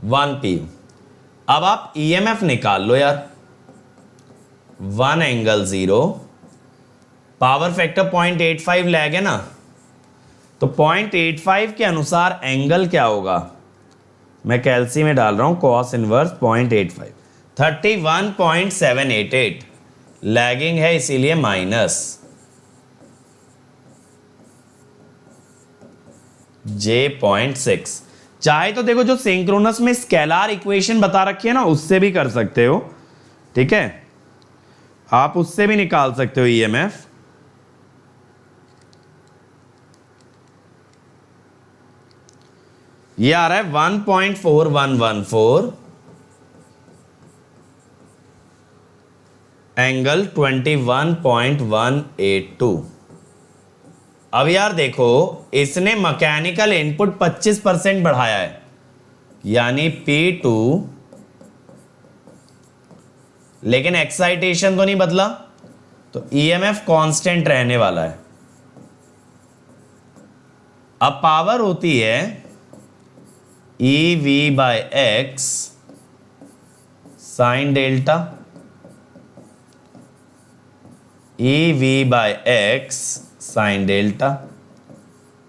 1 pu। अब आप EMF निकाल लो यार, 1 एंगल 0, पावर फैक्टर 0.85 लैग है ना, तो 0.85 के अनुसार एंगल क्या होगा, मैं कैल्सी में डाल रहा हूं, कॉस इनवर्स 0.85, 31.788 लैगिंग है इसीलिए माइनस J.6। चाहे तो देखो जो सिंक्रोनस में स्केलार इक्वेशन बता रखी है ना उससे भी कर सकते हो, ठीक है। आप उससे भी निकाल सकते हो EMF। ये आ रहा है 1.4114 एंगल 21.182। अब यार देखो, इसने मैकेनिकल इनपुट 25% बढ़ाया है, यानी P2, लेकिन एक्साइटेशन तो नहीं बदला, तो EMF कांस्टेंट रहने वाला है। अब पावर होती है EV/X sine delta, EV/X sine delta.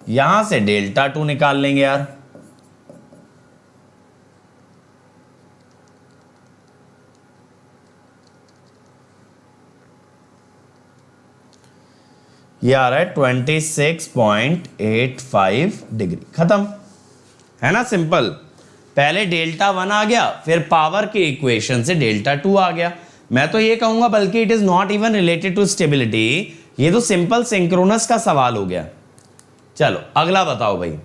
यहां से डेल्टा 2 निकाल लेंगे यार। ये आ रहा है 26.85 डिग्री। खत्म है ना, सिंपल। पहले डेल्टा 1 आ गया, फिर पावर की इक्वेशन से डेल्टा 2 आ गया। मैं तो ये कहूंगा बल्कि it is not even related to stability, ये तो सिंपल सिंक्रोनस का सवाल हो गया। चलो अगला बताओ भाई।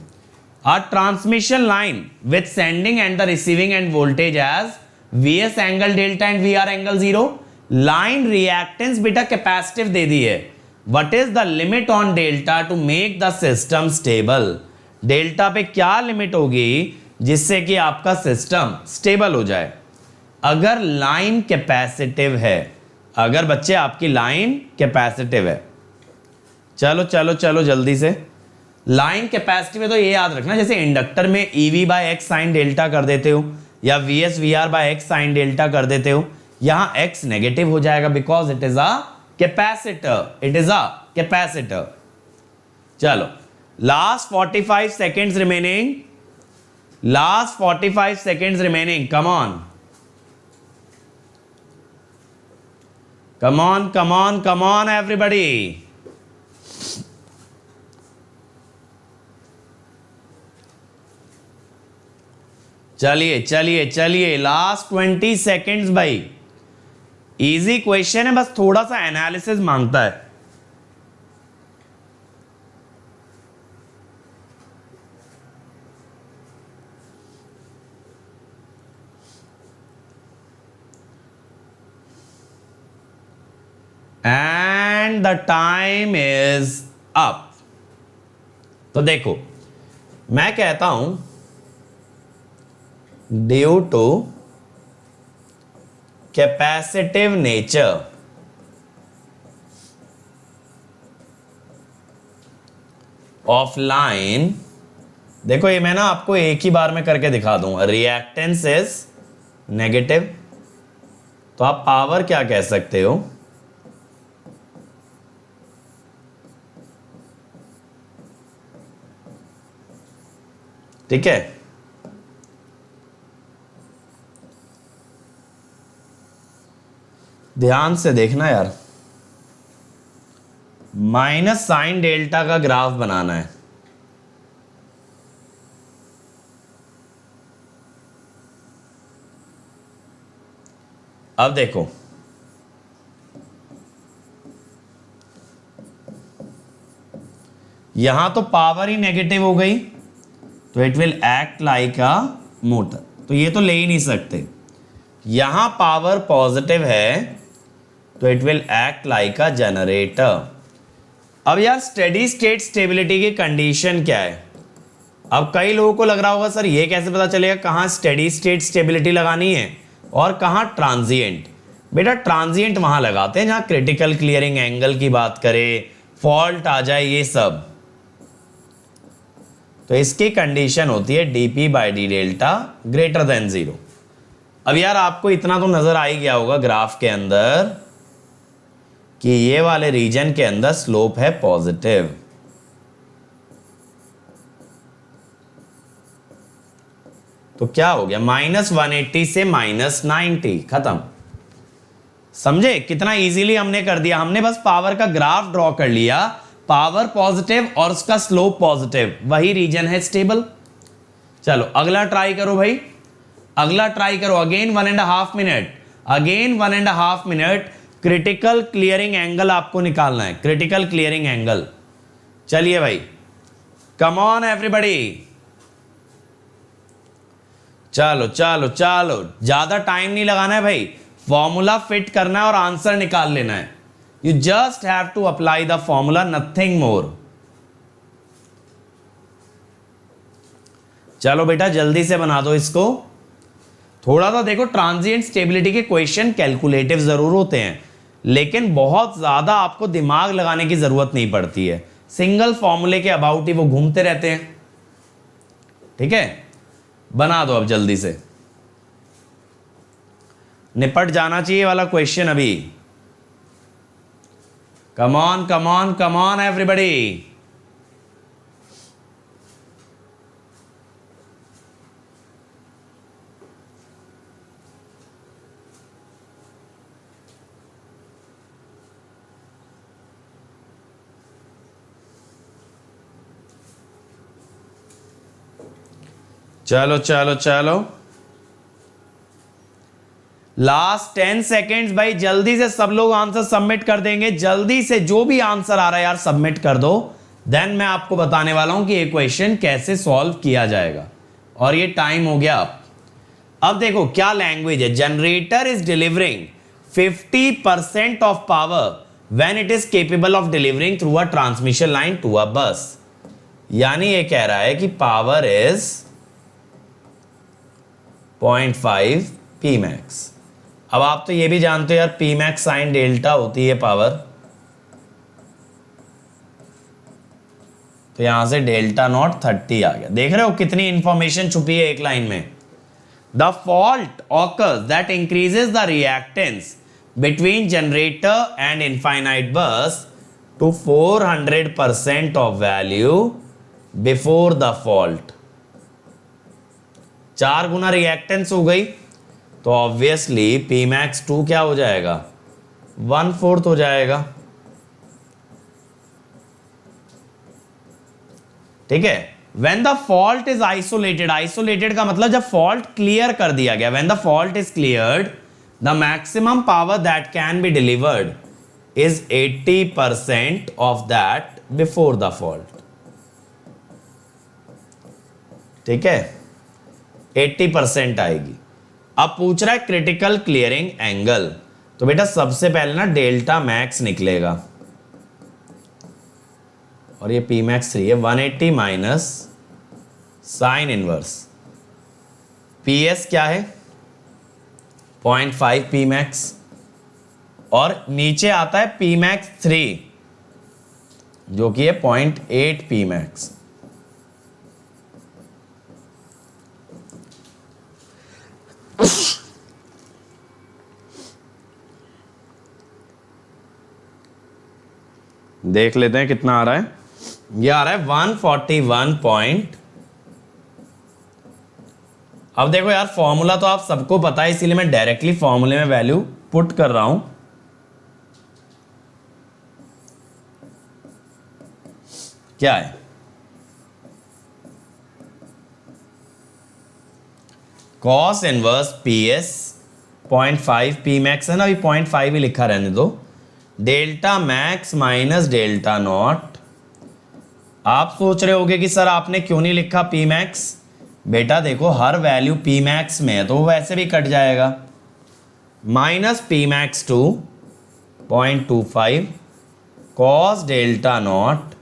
A transmission line with sending and the receiving end voltage as VS angle delta and VR angle 0, line reactance बेटा कैपेसिटिव दे दी है। What is the limit on delta to make the system stable? Delta पे क्या लिमिट होगी जिससे कि आपका सिस्टम स्टेबल हो जाए? अगर लाइन कैपेसिटिव है, अगर बच्चे आपकी लाइन कैपेसिटिव है, चलो चलो चलो जल्दी से। लाइन कैपेसिटिव है तो ये याद रखना, जैसे इंडक्टर में EV/X साइन डेल्टा कर देते हो या VS VR/X साइन डेल्टा कर देते हो, यहां X नेगेटिव हो जाएगा because it is a capacitor, it is a capacitor. चलो last 45 seconds remaining, last 45 seconds remaining, come on come on come on come on everybody। चलिए चलिए चलिए, लास्ट 20 सेकेंड्स भाई। इजी क्वेश्चन है, बस थोड़ा सा एनालिसिस मांगता है। And the time is up. तो देखो मैं कहता हूं due to capacitive nature of line, देखो ये मैं ना आपको एक ही बार में करके दिखा दूंगा। रिएक्टेंस इज नेगेटिव, तो आप पावर क्या कह सकते हो? ठीक है, ध्यान से देखना यार, माइनस साइन डेल्टा का ग्राफ बनाना है। अब देखो यहां तो पावर ही नेगेटिव हो गई, तो it will act like a motor, तो ये तो ले ही नहीं सकते। यहां पावर पॉजिटिव है, तो it will act like a generator. अब यार स्टेडी स्टेट स्टेबिलिटी की कंडीशन क्या है? अब कई लोगों को लग रहा होगा सर ये कैसे पता चलेगा कहां स्टेडी स्टेट स्टेबिलिटी लगानी है और कहां ट्रांजिएंट। बेटा ट्रांजिएंट वहां लगाते हैं जहां क्रिटिकल क्लियरिंग एंगल की बात करें, फॉल्ट आ जाए, ये सब। तो इसकी कंडीशन होती है dp by D delta greater than 0। अब यार आपको इतना तो नजर आ ही गया होगा ग्राफ के अंदर कि ये वाले रीजन के अंदर स्लोप है पॉजिटिव। तो क्या हो गया, -180 से -90, खत्म। समझे कितना इजीली हमने कर दिया? हमने बस पावर का ग्राफ ड्रॉ कर लिया, पावर पॉजिटिव और उसका स्लोप पॉजिटिव, वही रीजन है स्टेबल। चलो अगला ट्राई करो भाई, अगला ट्राई करो। Again 1.5 minute, again 1.5 minute. Critical clearing angle आपको निकालना है, क्रिटिकल क्लियरिंग एंगल। चलिए भाई, कम ऑन एवरीबॉडी, चलो चलो चलो, ज्यादा टाइम नहीं लगाना है भाई, फॉर्मूला फिट करना है और आंसर निकाल लेना है। You just have to apply the formula, nothing more. चलो बेटा जल्दी से बना दो इसको। थोड़ा सा देखो, ट्रांजिएंट स्टेबिलिटी के क्वेश्चन कैलकुलेटिव जरूर होते हैं, लेकिन बहुत ज्यादा आपको दिमाग लगाने की जरूरत नहीं पड़ती है। सिंगल फॉर्मूले के अबाउट ही वो घूमते रहते हैं। ठीक है, बना दो अब जल्दी से, निपट जाना चाहिए वाला क्वेश्चन अभी। Come on come on come on everybody. चलो चलो चलो, लास्ट 10 सेकेंड्स भाई, जल्दी से सब लोग आंसर सबमिट कर देंगे। जल्दी से जो भी आंसर आ रहा है यार सबमिट कर दो, देन मैं आपको बताने वाला हूं कि ये क्वेश्चन कैसे सॉल्व किया जाएगा। और ये टाइम हो गया। अब देखो क्या लैंग्वेज है। Generator is delivering 50% of power when it is capable of delivering through a transmission line to a bus. यानी ये कह रहा है कि पावर इज 0.5 पी मैक्स। अब आप तो ये भी जानते हो यार पी मैक्स साइन डेल्टा होती है पावर, तो यहां से डेल्टा नॉट 30 आ गया। देख रहे हो कितनी इंफॉर्मेशन छुपी है एक लाइन में। The fault occurs that increases the reactance between generator and infinite bus to 400% of value before the fault. 4 गुना रिएक्टेंस हो गई, तो ऑब्वियसली पी मैक्स 2 क्या हो जाएगा, 1/4 हो जाएगा। ठीक है, when the fault is isolated, isolated का मतलब जब फॉल्ट क्लियर कर दिया गया, when the fault is cleared the maximum power that can be delivered is 80% of that before the fault. ठीक है, 80% आएगी। अब पूछ रहा है क्रिटिकल क्लियरिंग एंगल। तो बेटा सबसे पहले ना डेल्टा मैक्स निकलेगा और ये पी मैक्स 3 है 180 minus sine inverse P S क्या है 0.5 पी मैक्स और नीचे आता है पी मैक्स 3 जो कि है 0.8 पी मैक्स। देख लेते हैं कितना आ रहा है। ये आ रहा है 141 पॉइंट। अब देखो यार फॉर्मूला तो आप सबको पता है इसीलिए मैं डायरेक्टली फॉर्मूले में वैल्यू पुट कर रहा हूं। क्या है cos inverse P S 0.5 P max है ना, अभी 0.5 ही लिखा रहने दो। Delta max minus delta not. आप सोच रहे होगे कि सर आपने क्यों नहीं लिखा पी मैक्स। बेटा देखो हर वैल्यू पी मैक्स में है तो वो वैसे भी कट जाएगा। Minus P max 2 0.25 cos delta not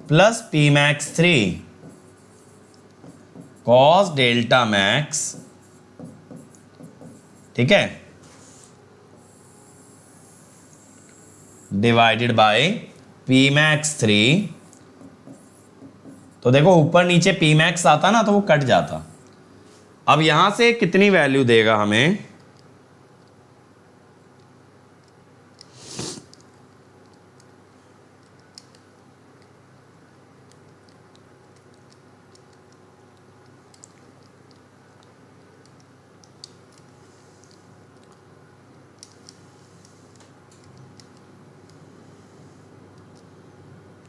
plus P max 3 cos delta max. ठीक है, डिवाइडेड बाय पी मैक्स 3। तो देखो ऊपर नीचे पी मैक्स आता ना तो वो कट जाता। अब यहां से कितनी वैल्यू देगा हमें,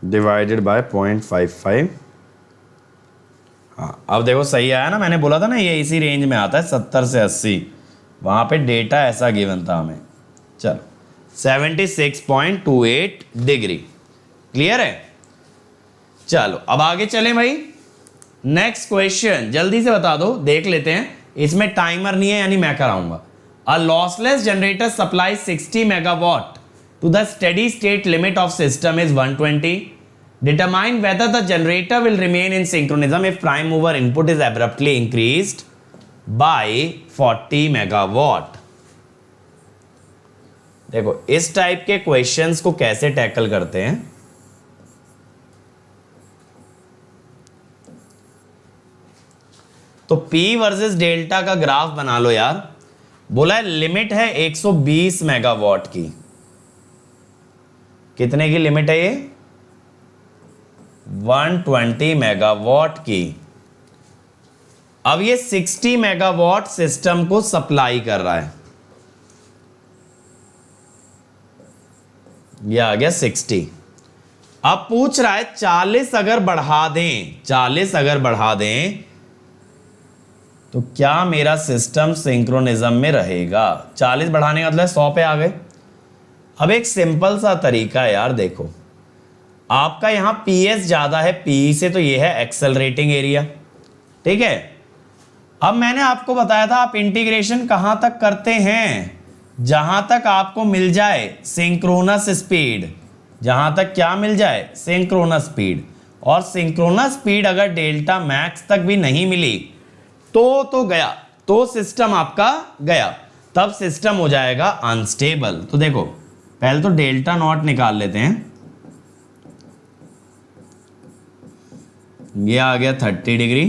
डिवाइडेड बाय 0.55। हाँ अब देखो सही आया ना, मैंने बोला था ना ये इसी रेंज में आता है 70 से 80। वहां पे डेटा ऐसा गिवन था हमें। चलो 76.28 डिग्री। क्लियर है। चलो अब आगे चलें भाई। नेक्स्ट क्वेश्चन जल्दी से बता दो, देख लेते हैं। इसमें टाइमर नहीं है यानी मैं कराऊंगा। A lossless generator supply 60 megawatt to the steady state limit of system is 120. Determine whether the generator will remain in synchronism if prime mover input is abruptly increased by 40 megawatt. देखो इस टाइप के क्वेश्चंस को कैसे टैकल करते हैं। तो P वर्सेस डेल्टा का ग्राफ बना लो यार। बोला है लिमिट है 120 मेगावाट की। कितने की लिमिट है ये 120 मेगावाट की। अब ये 60 मेगावाट सिस्टम को सप्लाई कर रहा है। ये आ गया 60। अब पूछ रहा है 40 अगर बढ़ा दें, 40 अगर बढ़ा दें तो क्या मेरा सिस्टम सिंक्रोनिज्म में रहेगा। 40 बढ़ाने का मतलब 100 पे आ गए। अब एक सिंपल सा तरीका है यार, देखो आपका यहां पीएस ज्यादा है पी से, तो ये है एक्सेलरेटिंग एरिया। ठीक है, अब मैंने आपको बताया था आप इंटीग्रेशन कहां तक करते हैं, जहां तक आपको मिल जाए सिंक्रोनस स्पीड। जहां तक क्या मिल जाए सिंक्रोनस स्पीड। और सिंक्रोनस स्पीड अगर डेल्टा मैक्स तक भी नहीं मिली तो गया, तो सिस्टम आपका गया, तब सिस्टम हो जाएगा अनस्टेबल। तो देखो पहले तो डेल्टा नॉट निकाल लेते हैं। ये आ गया 30 डिग्री।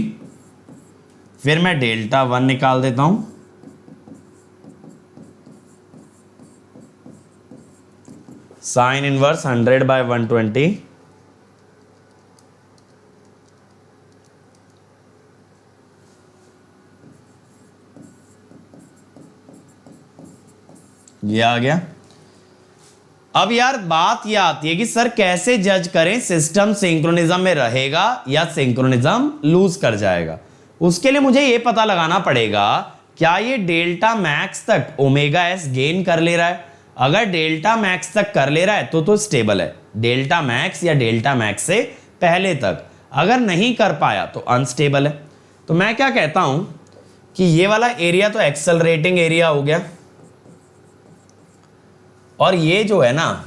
फिर मैं डेल्टा 1 निकाल देता हूं। Sine inverse 100 by 120। ये आ गया। अब यार बात यह आती है कि सर कैसे जज करें सिस्टम सिंक्रोनिज्म में रहेगा या सिंक्रोनिज्म लूज कर जाएगा। उसके लिए मुझे यह पता लगाना पड़ेगा क्या ये डेल्टा मैक्स तक ओमेगा एस गेन कर ले रहा है। अगर डेल्टा मैक्स तक कर ले रहा है तो स्टेबल है, डेल्टा मैक्स या डेल्टा मैक्स से पहले तक। अगर नहीं कर पाया तो अनस्टेबल है। तो मैं क्या कहता हूं कि ये वाला एरिया तो एक्सेलरेटिंग एरिया हो गया। और ये जो है ना,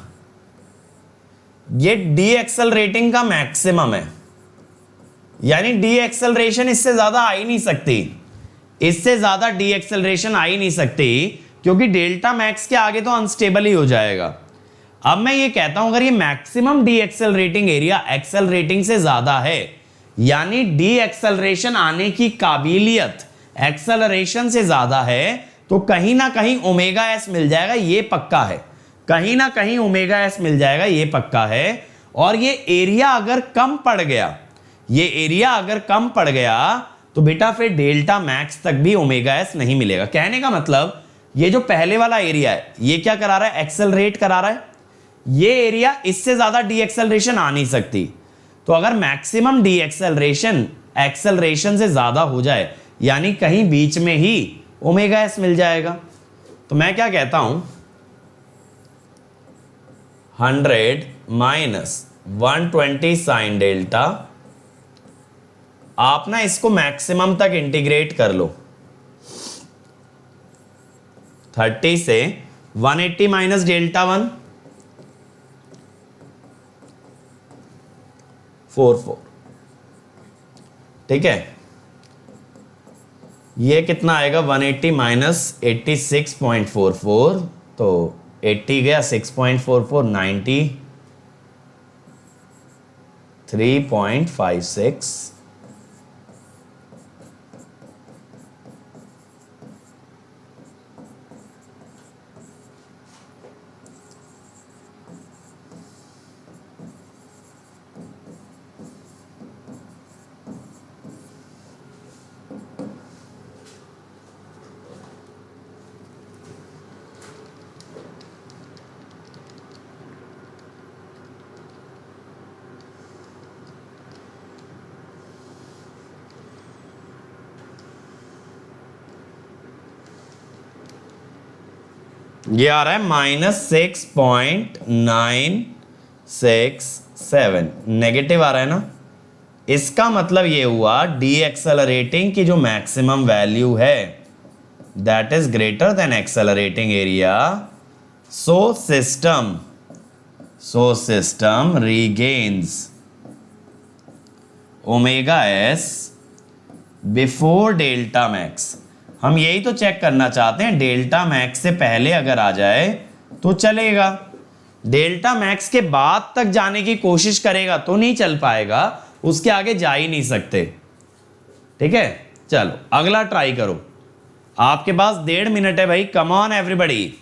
ये डी एक्सेलरेटिंग का मैक्सिमम है, यानी डी एक्सेलरेशन इससे ज्यादा आ ही नहीं सकती, इससे ज्यादा डी एक्सेलरेशन आ ही नहीं सकती, क्योंकि डेल्टा मैक्स के आगे तो अनस्टेबल ही हो जाएगा। अब मैं ये कहता हूं अगर ये maximum D accelerating area accelerating से ज्यादा है, यानी डी एक्सेलरेशन आने की काबिलियत एक्सेलरेशन से ज्यादा है, तो कहीं ना कहीं ओमेगा एस मिल जाएगा, ये पक्का है, कहीं ना कहीं ओमेगा एस मिल जाएगा, ये पक्का है। और ये एरिया अगर कम पड़ गया, ये एरिया अगर कम पड़ गया तो बेटा फिर डेल्टा मैक्स तक भी ओमेगा एस नहीं मिलेगा। कहने का मतलब ये जो पहले वाला एरिया है ये क्या करा रहा है, एक्सेलरेट करा रहा है, ये एरिया इससे ज्यादा डी एक्सेलरेशन आ नहीं सकती। तो अगर मैक्सिमम डी एक्सेलरेशन एक्सेलरेशन से ज्यादा हो जाए, यानी कहीं बीच में ही ओमेगा एस मिल जाएगा। तो मैं क्या कहता हूं, 100 माइनस 120 साइन डेल्टा, आप ना इसको मैक्सिमम तक इंटीग्रेट कर लो। 30 से 180 माइनस डेल्टा 1 44, ठीक है। ये कितना आएगा, 180 माइनस 86.44, तो 80 गया, 6.44, 93.56। ये आ रहा है -6.967, नेगेटिव आ रहा है ना। इसका मतलब ये हुआ डी एक्सेलरेटिंग की जो मैक्सिमम वैल्यू है that is greater than accelerating area, so system regains omega S before delta max. हम यही तो चेक करना चाहते हैं, डेल्टा मैक्स से पहले अगर आ जाए तो चलेगा, डेल्टा मैक्स के बाद तक जाने की कोशिश करेगा तो नहीं चल पाएगा, उसके आगे जा ही नहीं सकते, ठीक है। चलो अगला ट्राई करो, आपके पास 1.5 मिनट है भाई, come on everybody,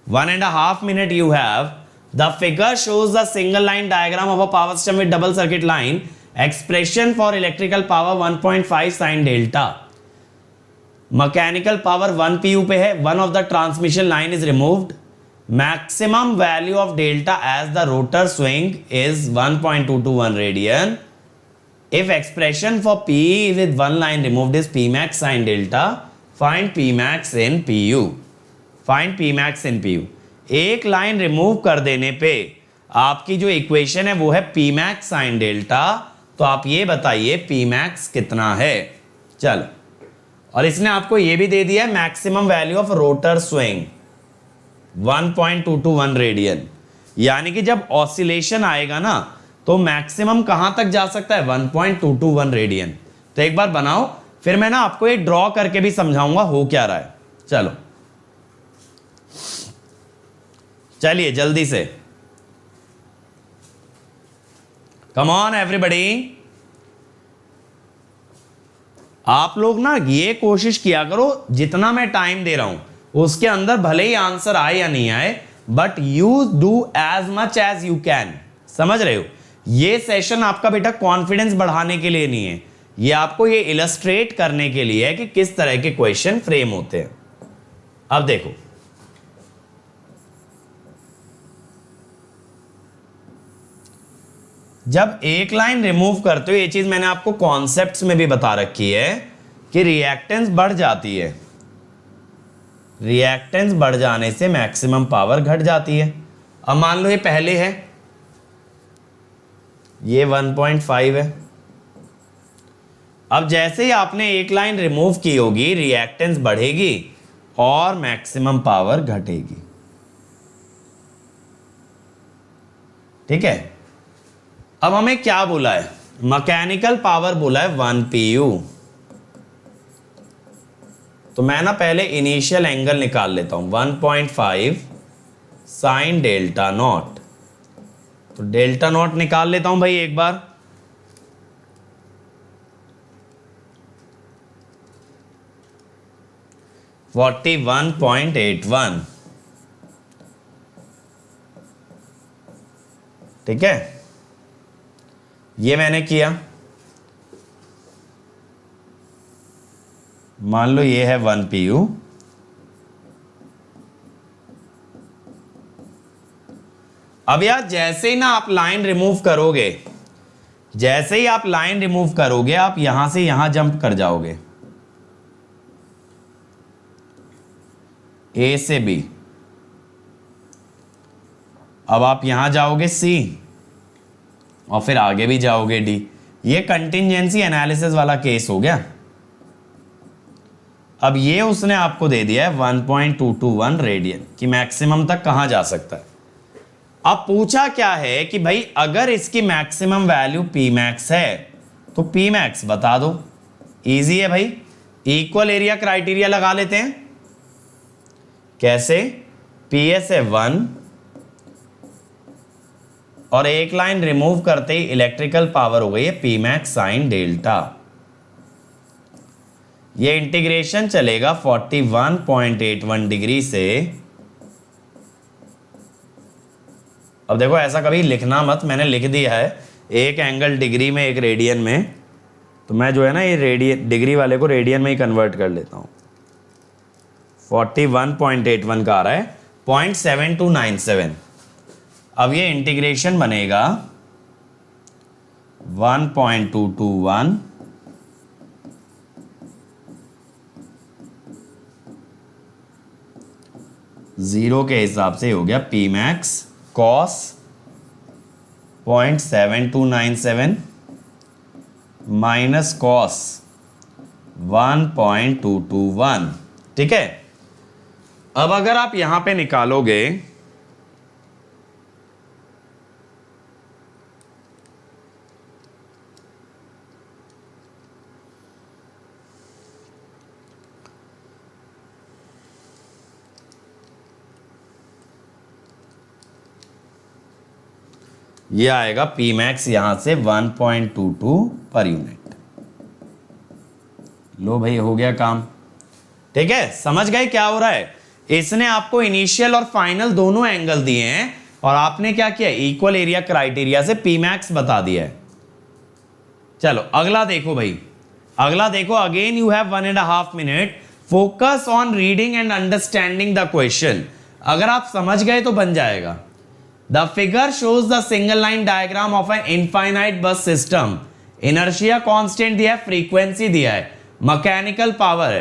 1.5 minute you have. The figure shows the single line diagram of a power system with double circuit line, expression for electrical power 1.5 sine delta, mechanical power 1 pu पे है, one of the transmission line is removed, maximum value of delta as the rotor swing is 1.221 radian, if expression for P with one line removed is Pmax sin delta, find Pmax in PU, find Pmax in PU। एक लाइन रिमूव कर देने पे आपकी जो इक्वेशन है वो है Pmax sin delta, तो आप ये बताइए Pmax कितना है। चलो, और इसने आपको ये भी दे दिया है maximum value of rotor swing 1.221 radian, यानी कि जब ऑसिलेशन आएगा ना तो मैक्सिमम कहां तक जा सकता है, 1.221 रेडियन। तो एक बार बनाओ, फिर मैं ना आपको ये ड्रॉ करके भी समझाऊंगा हो क्या रहा है। चलो चलिए जल्दी से, कम ऑन एवरीबॉडी। आप लोग ना ये कोशिश किया करो, जितना मैं टाइम दे रहा हूं उसके अंदर भले ही आंसर आए या नहीं आए, but you do as much as you can. समझ रहे हो, ये सेशन आपका बेटा कॉन्फिडेंस बढ़ाने के लिए नहीं है, ये आपको ये इलस्ट्रेट करने के लिए है कि किस तरह के क्वेश्चन फ्रेम होते हैं। अब देखो, जब एक लाइन रिमूव करते हो, ये चीज मैंने आपको कॉन्सेप्ट्स में भी बता रखी है कि रिएक्टेंस बढ़ जाती है, रिएक्टेंस बढ़ जाने से मैक्सिमम पावर घट जाती है। अब मान लो ये पहले है, ये 1.5 है, अब जैसे ही आपने एक लाइन रिमूव की होगी रिएक्टेंस बढ़ेगी और मैक्सिमम पावर घटेगी। ठीक है, अब हमें क्या बोला है, मैकेनिकल पावर बोला है 1 pu। तो मैं ना पहले इनिशियल एंगल निकाल लेता हूं 1.5 साइन डेल्टा नॉट। तो डेल्टा नॉट निकाल लेता हूं भाई एक बार। $41.81, ठीक है, ये मैंने किया। मान लो ये है 1 pu। अब यार जैसे ही ना आप लाइन रिमूव करोगे, जैसे ही आप लाइन रिमूव करोगे, आप यहां से यहां जंप कर जाओगे, ए से बी। अब आप यहां जाओगे सी और फिर आगे भी जाओगे डी। ये कंटिंजेंसी एनालिसिस वाला केस हो गया। अब ये उसने आपको दे दिया है 1.221 रेडियन कि मैक्सिमम तक कहां जा सकता है। अब पूछा क्या है कि भाई अगर इसकी मैक्सिमम वैल्यू पी मैक्स है तो पी मैक्स बता दो। इजी है भाई, इक्वल एरिया क्राइटेरिया लगा लेते हैं। कैसे? पी एस है 1 और एक लाइन रिमूव करते ही इलेक्ट्रिकल पावर हो गई है पी मैक्स साइन डेल्टा। ये इंटीग्रेशन चलेगा 41.81 डिग्री से। अब देखो ऐसा कभी लिखना मत, मैंने लिख दिया है एक एंगल डिग्री में एक रेडियन में, तो मैं जो है ना ये रेडियन डिग्री वाले को रेडियन में ही कन्वर्ट कर लेता हूं। 41.81 का आ रहा है 0.7297। अब ये इंटीग्रेशन बनेगा 1.221 जीरो के हिसाब से हो गया P max cos 0.7297 minus cos 1.221। ठीक है, अब अगर आप यहां पे निकालोगे ये आएगा पी मैक्स यहां से 1.22 पर यूनिट। लो भाई हो गया काम। ठीक है, समझ गए क्या हो रहा है? इसने आपको इनिशियल और फाइनल दोनों एंगल दिए हैं और आपने क्या किया, इक्वल एरिया क्राइटेरिया से पी मैक्स बता दिया है। चलो अगला देखो भाई, अगला देखो। Again you have 1.5 minute, focus on reading and understanding the question. अगर आप समझ गए तो बन जाएगा। The figure shows the single line diagram of an infinite bus system. Inertia constant दिया है, frequency दिया है, mechanical power है,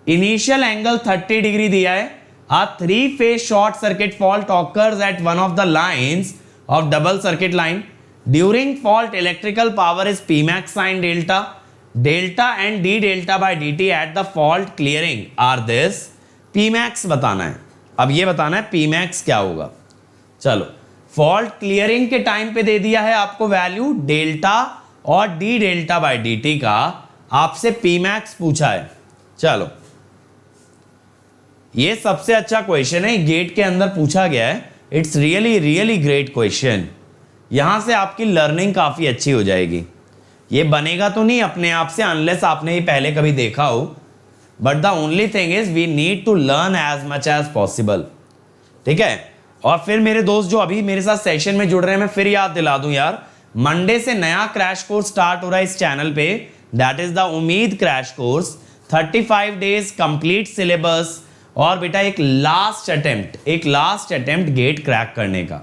initial angle 30 डिग्री दिया है। A 3-phase short circuit fault occurs at one of the lines of double circuit line. During fault, electrical power is P max sin delta. Delta and d delta by dt at the fault clearing are this. P max बताना है। अब ये बताना है P max क्या होगा। चलो, फॉल्ट क्लियरिंग के टाइम पे दे दिया है आपको वैल्यू डेल्टा और D delta by D T का, आपसे पी मैक्स पूछा है। चलो, ये सबसे अच्छा क्वेश्चन है, गेट के अंदर पूछा गया है। It's really really great question. यहां से आपकी लर्निंग काफी अच्छी हो जाएगी। ये बनेगा तो नहीं अपने आप से अनलेस आपने ये पहले कभी देखा हो, but the only thing is we need to learn as much as possible. ठीक है, और फिर मेरे दोस्त जो अभी मेरे साथ सेशन में जुड़ रहे हैं, मैं फिर याद दिला दूं यार, मंडे से नया क्रैश कोर्स स्टार्ट हो रहा है इस चैनल पे। दैट इज द उम्मीद crash course. 35 days complete syllabus और बेटा एक लास्ट अटेम्प्ट गेट क्रैक करने का।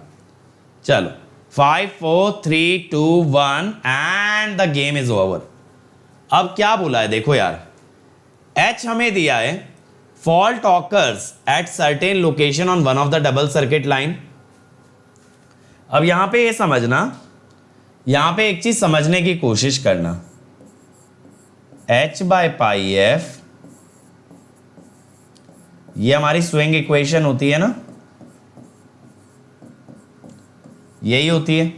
चलो 5 4 3 2 1 and the game is over. अब क्या बोला है देखो यार, एच हमें दिया है, fault occurs at certain location on one of the double circuit line. अब यहां पे ये समझना, यहां पे एक चीज समझने की कोशिश करना, h बाय पाई एफ ये हमारी स्विंग इक्वेशन होती है ना, यही होती है।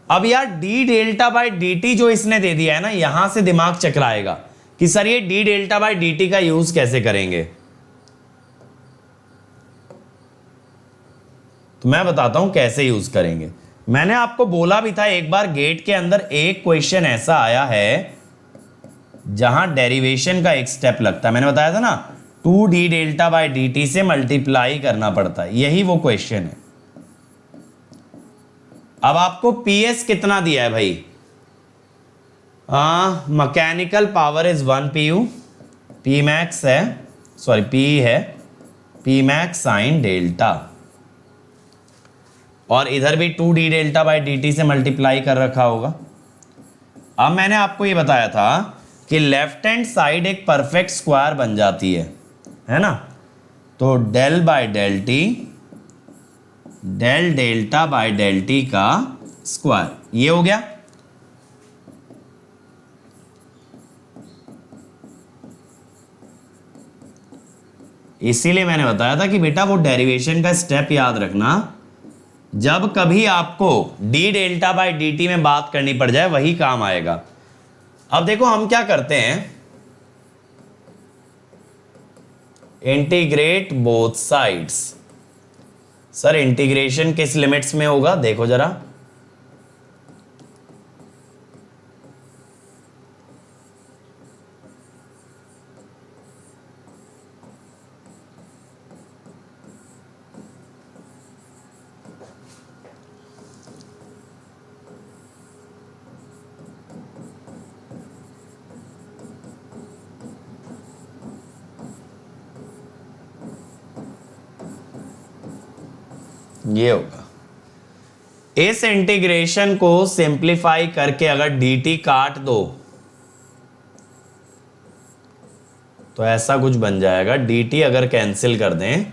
अब यार D delta by D T जो इसने दे दिया है ना, यहां से दिमाग चकराएगा कि सर ये D delta by D T का यूज कैसे करेंगे। तो मैं बताता हूं कैसे यूज करेंगे। मैंने आपको बोला भी था एक बार, गेट के अंदर एक क्वेश्चन ऐसा आया है जहां डेरिवेशन का एक स्टेप लगता है। मैंने बताया था ना, 2d delta by D T से मल्टीप्लाई करना पड़ता है, यही वो क्वेश्चन है। अब आपको PS कितना दिया है भाई? Mechanical power is 1 PU, P max है, सॉरी P है, P मैक्स साइन डेल्टा, और इधर भी 2d delta by D T से मल्टीप्लाई कर रखा होगा। अब मैंने आपको ये बताया था कि लेफ्ट हैंड साइड एक परफेक्ट स्क्वायर बन जाती है ना? तो del by del t, del delta by del t का स्क्वायर, ये हो गया। इसीलिए मैंने बताया था कि बेटा वो डेरिवेशन का स्टेप याद रखना, जब कभी आपको D delta by D T में बात करनी पड़ जाए वही काम आएगा। अब देखो हम क्या करते हैं, integrate both sides. Sir integration किस लिमिट्स में होगा देखो जरा, ये होगा। इस इंटीग्रेशन को सिंप्लीफाई करके अगर dt काट दो तो ऐसा कुछ बन जाएगा। dt अगर कैंसिल कर दें,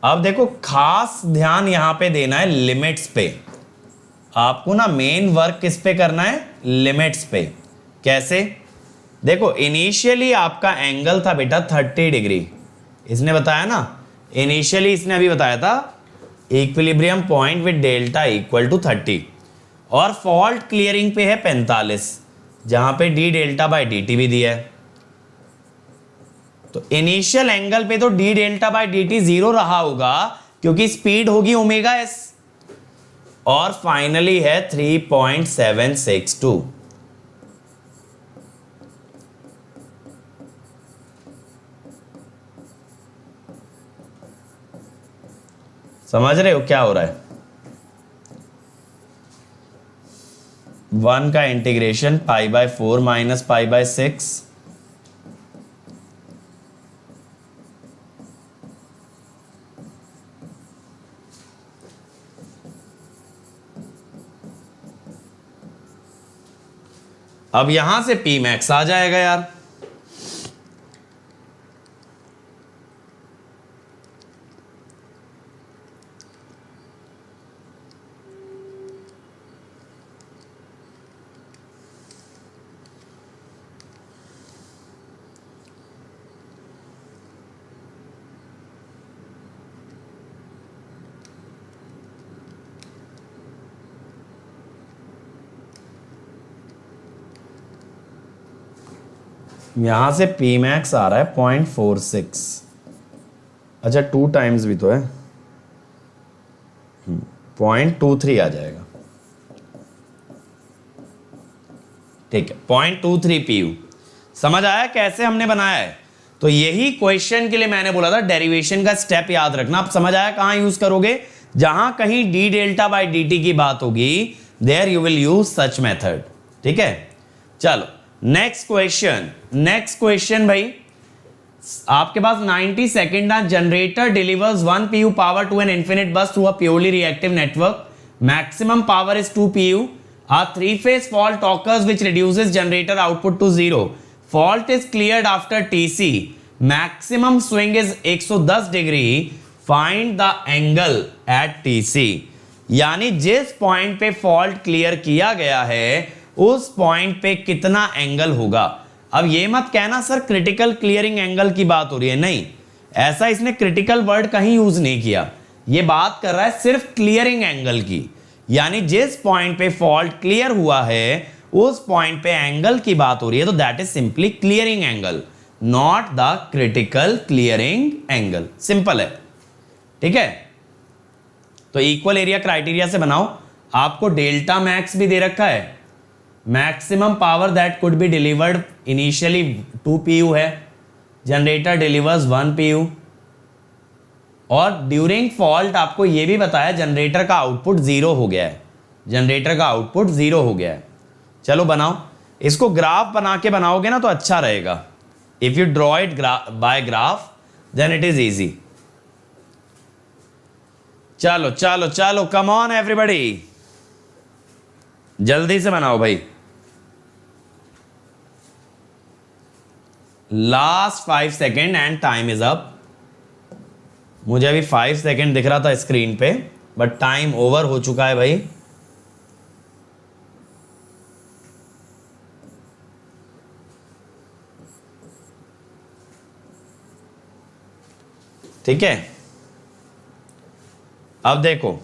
अब देखो खास ध्यान यहां पे देना है लिमिट्स पे। आपको ना मेन वर्क किस पे करना है? लिमिट्स पे। कैसे? देखो इनिशियली आपका एंगल था बेटा 30 डिग्री, इसने बताया ना, इनिशियली इसने अभी बताया था equilibrium point with delta equal to 30, और फॉल्ट क्लियरिंग पे है 45, जहां पे d delta by D t भी दिया है। तो इनिशियल एंगल पे तो d delta by D t 0 रहा होगा क्योंकि स्पीड होगी ओमेगा एस, और फाइनली है 3.762। समझ रहे हो क्या हो रहा है? 1 का इंटीग्रेशन π/4 माइनस π/6, अब यहां से P मैक्स आ जाएगा यार। यहां से P मैक्स आ रहा है 0.46, अच्छा 2 टाइम्स भी तो है, 0.23 आ जाएगा। ठीक है, 0.23 PU। समझ आया कैसे हमने बनाया है? तो यही क्वेश्चन के लिए मैंने बोला था डेरिवेशन का स्टेप याद रखना। आप समझ आया कहां यूज करोगे? जहां कहीं D delta by D T की बात होगी, there you will use such method. ठीक है, चलो नेक्स्ट क्वेश्चन भाई, आपके पास 90 second generator delivers 1 PU power to an infinite bus through a purely reactive network, maximum power is 2 PU, a 3-phase fault occurs which reduces generator output to 0, fault is cleared after TC, maximum swing is 110 degree, find the angle at TC। यानी जिस पॉइंट पे फॉल्ट क्लियर किया गया है उस पॉइंट पे कितना एंगल होगा। अब ये मत कहना सर क्रिटिकल क्लियरिंग एंगल की बात हो रही है, नहीं, ऐसा इसने क्रिटिकल वर्ड कहीं यूज नहीं किया, ये बात कर रहा है सिर्फ क्लियरिंग एंगल की, यानी जिस पॉइंट पे फॉल्ट क्लियर हुआ है उस पॉइंट पे एंगल की बात हो रही है, तो that is simply clearing angle, not the critical clearing angle. Simple है, ठीक है। तो इक्वल एरिया क्राइटेरिया से बनाओ, आपको डेल्टा मैक्स भी दे रखा है, maximum power that could be delivered initially 2 pu है, जनरेटर डिलीवर्स 1 pu, और ड्यूरिंग फॉल्ट आपको यह भी बताया जनरेटर का आउटपुट 0 हो गया है, जनरेटर का आउटपुट 0 हो गया है। चलो बनाओ, इसको ग्राफ बना के बनाओगे ना तो अच्छा रहेगा। If you draw it by graph then it is easy. चलो चलो चलो, कम ऑन एवरीबॉडी, जल्दी से बनाओ भाई। Last 5 second and time is up. मुझे अभी 5 सेकेंड दिख रहा था स्क्रीन पे, बट टाइम ओवर हो चुका है भाई। ठीक है, अब देखो,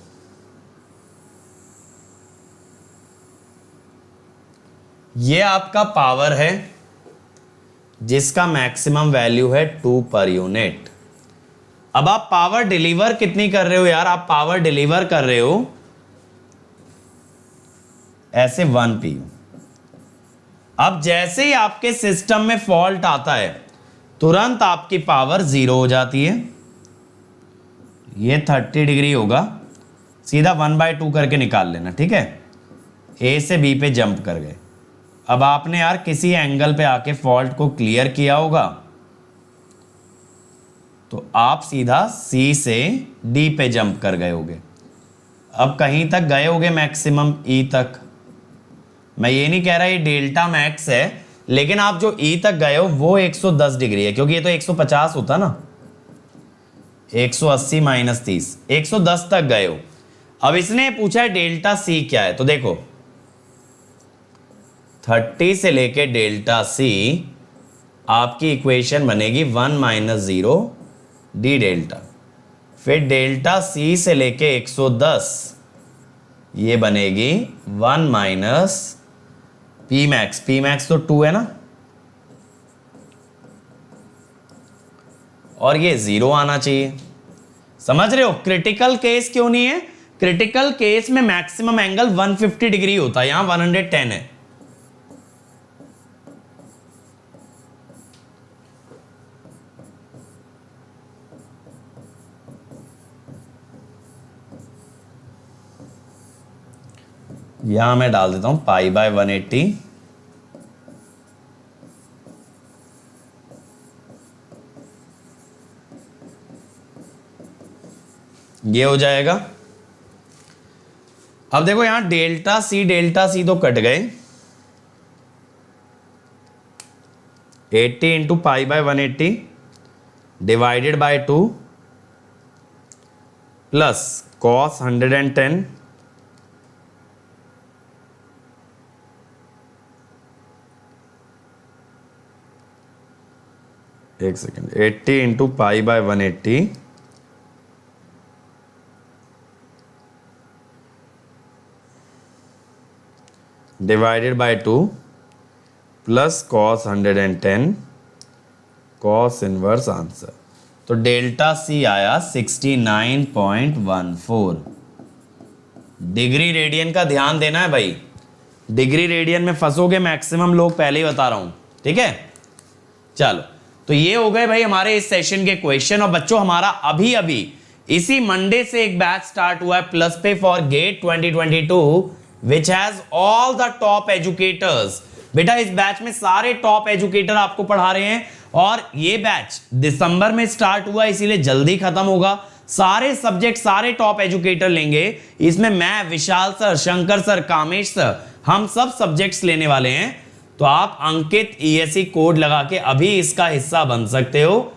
ये आपका पावर है जिसका मैक्सिमम वैल्यू है 2 पर यूनिट। अब आप पावर डिलीवर कितनी कर रहे हो यार? आप पावर डिलीवर कर रहे हो ऐसे 1 pu। अब जैसे ही आपके सिस्टम में फॉल्ट आता है तुरंत आपकी पावर 0 हो जाती है। ये 30 डिग्री होगा, सीधा 1/2 करके निकाल लेना, ठीक है। ए से बी पे जंप कर गए। अब आपने यार किसी एंगल पे आके फॉल्ट को क्लियर किया होगा, तो आप सीधा सी से डी पे जंप कर गए होगे। अब कहीं तक गए होगे मैक्सिमम ई तक। मैं ये नहीं कह रहा ये डेल्टा मैक्स है, लेकिन आप जो ई तक गए हो वो 110 डिग्री है, क्योंकि ये तो 150 होता ना, 180 माइनस 30, 110 तक गए हो। अब इसने पूछा है डेल्टा सी क्या है, तो देखो 30 से लेके डेल्टा सी आपकी इक्वेशन बनेगी 1 - 0 डी डेल्टा। फिर डेल्टा सी से लेके 110 ये बनेगी 1 - पी मैक्स। पी मैक्स तो 2 है ना, और ये 0 आना चाहिए। समझ रहे हो क्रिटिकल केस क्यों नहीं है? क्रिटिकल केस में मैक्सिमम एंगल 150 डिग्री होता है, यहां 110 है। यहां मैं डाल देता हूं π/180। ये हो जाएगा। अब देखो यहां डेल्टा सी तो कट गए, 80 × π/180 डिवाइडेड बाय 2 प्लस cos 110 एक second, 80 × π/180 divided by 2 plus cos 110 cos inverse answer. तो डेल्टा सी आया 69.14 डिग्री रेडियन का ध्यान देना है भाई, डिग्री रेडियन में फंसोगे मैक्सिमम लोग, पहले ही बता रहा हूं, ठीक है। चलो, तो ये हो गए भाई हमारे इस सेशन के क्वेश्चन। और बच्चों हमारा अभी अभी इसी मंडे से एक बैच स्टार्ट हुआ है प्लस पे for GATE 2022 which has all the top educators. बेटा इस बैच में सारे टॉप एजुकेटर आपको पढ़ा रहे हैं, और ये बैच दिसंबर में स्टार्ट हुआ इसीलिए जल्दी खत्म होगा। सारे सब्जेक्ट सारे टॉप एजुकेटर लेंगे, इसमें मैं, Vishal sir, Shankar sir, Kamesh sir, हम सब सब्जेक्ट्स लेने वाले हैं। तो आप अंकित ESE कोड लगा के अभी इसका हिस्सा बन सकते हो,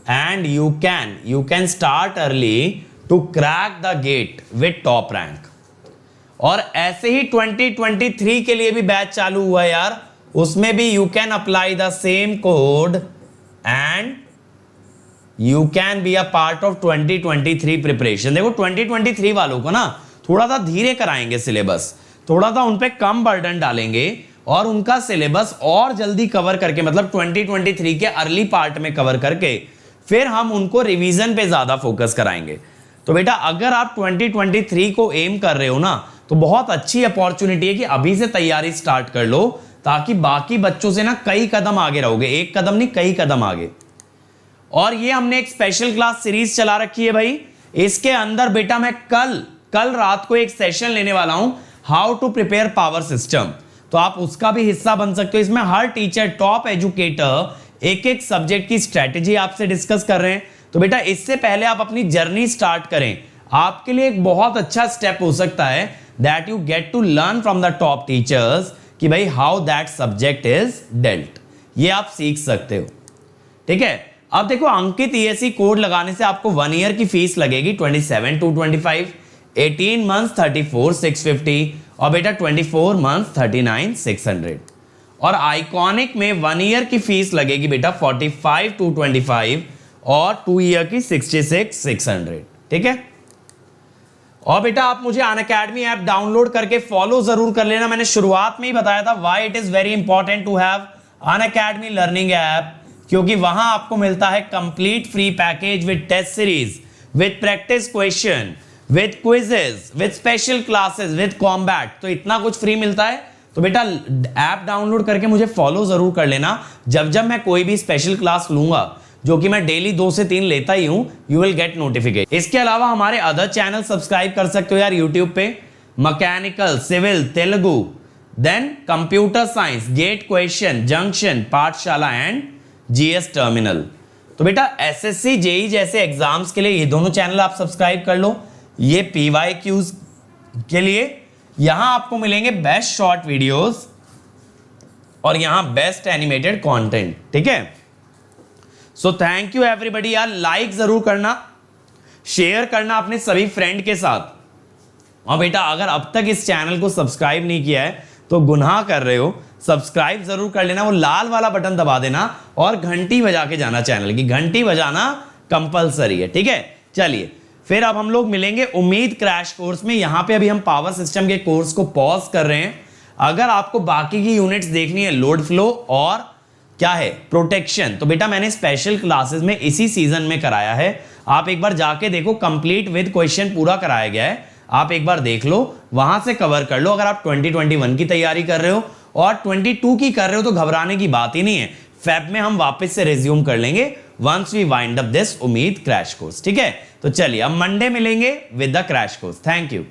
and you can start early to crack the GATE with top rank. और ऐसे ही 2023 के लिए भी बैच चालू हुआ है यार, उसमें भी you can apply the same code and you can be a part of 2023 preparation. देखो 2023 वालों को ना थोड़ा सा धीरे कराएंगे सिलेबस, थोड़ा सा उन पे कम बर्डन डालेंगे और उनका सिलेबस और जल्दी कवर करके, मतलब 2023 के अर्ली पार्ट में कवर करके फिर हम उनको रिवीजन पे ज्यादा फोकस कराएंगे। तो बेटा अगर आप 2023 को एम कर रहे हो ना, तो बहुत अच्छी अपॉर्चुनिटी है कि अभी से तैयारी स्टार्ट कर लो, ताकि बाकी बच्चों से ना कई कदम आगे रहोगे, एक कदम नहीं कई कदम आगे। और ये हमने एक स्पेशल क्लास सीरीज चला रखी है भाई, इसके अंदर बेटा मैं कल रात को एक सेशन लेने वाला हूं, how to prepare power system, तो आप उसका भी हिस्सा बन सकते हो। इसमें हर टीचर, टॉप एजुकेटर एक एक सब्जेक्ट की स्ट्रेटेजी आपसे डिस्कस कर रहे हैं। तो बेटा इससे पहले आप अपनी जर्नी स्टार्ट करें, आपके लिए एक बहुत अच्छा स्टेप हो सकता है that you get to learn from the top teachers कि भाई how that subject is dealt, ये आप सीख सकते हो। ठीक है, अब देखो अंकित ESE कोड लगाने से आपको 1 ईयर की फीस लगेगी 27,225, 18 मंथ्स 34,650 और बेटा 24 मंथ्स 39,600। और आइकॉनिक में 1 ईयर की फीस लगेगी बेटा 45,225 और 2 ईयर की 66,600। ठीक है, और बेटा आप मुझे अनअकैडमी ऐप डाउनलोड करके फॉलो जरूर कर लेना। मैंने शुरुआत में ही बताया था why it is very important to have Unacademy learning app, क्योंकि वहां आपको मिलता है complete free package with test series, with practice question, with quizzes, with special classes, with combat. तो इतना कुछ फ्री मिलता है। तो बेटा ऐप डाउनलोड करके मुझे फॉलो जरूर कर लेना। जब मैं कोई भी स्पेशल क्लास लूंगा, जो कि मैं डेली 2 से 3 लेता ही हूं, यू विल गेट नोटिफिकेशन। इसके अलावा हमारे अदर चैनल सब्सक्राइब कर सकते हो यार यूट्यूब पे, mechanical, civil, Telugu, then computer science, GATE question, junction, Pathshala and GS terminal. तो बेटा SSC JEE जैसे एग्जाम्स के लिए ये दोनों चैनल आप सब्सक्राइब कर लो। ये PYQs के लिए यहां आपको मिलेंगे बेस्ट शॉर्ट वीडियोस और यहां बेस्ट एनिमेटेड कंटेंट। ठीक है, सो थैंक यू एवरीबॉडी यार, लाइक जरूर करना, शेयर करना अपने सभी फ्रेंड के साथ। और बेटा अगर अब तक इस चैनल को सब्सक्राइब नहीं किया है तो गुनाह कर रहे हो, सब्सक्राइब जरूर कर लेना, वो लाल वाला बटन दबा देना और घंटी बजा के जाना, चैनल की घंटी बजाना कंपलसरी है। ठीक है, चलिए फिर अब हम लोग मिलेंगे उम्मीद क्रैश कोर्स में। यहां पे अभी हम पावर सिस्टम के कोर्स को पॉज कर रहे हैं। अगर आपको बाकी की यूनिट्स देखनी है, लोड फ्लो और क्या है प्रोटेक्शन, तो बेटा मैंने स्पेशल क्लासेस में इसी सीजन में कराया है, आप एक बार जाके देखो, कंप्लीट विद क्वेश्चन पूरा कराया गया है, आप एक बार देख लो, वहां से कवर कर लो। अगर आप 2021 की तैयारी कर रहे हो और 22 की कर रहे हो तो घबराने की बात ही नहीं है। फेब में हम वापस से रिज्यूम कर लेंगे once we wind up this उम्मीद क्रैश कोर्स। ठीक है, तो चलिए अब मंडे मिलेंगे with the crash course. Thank you.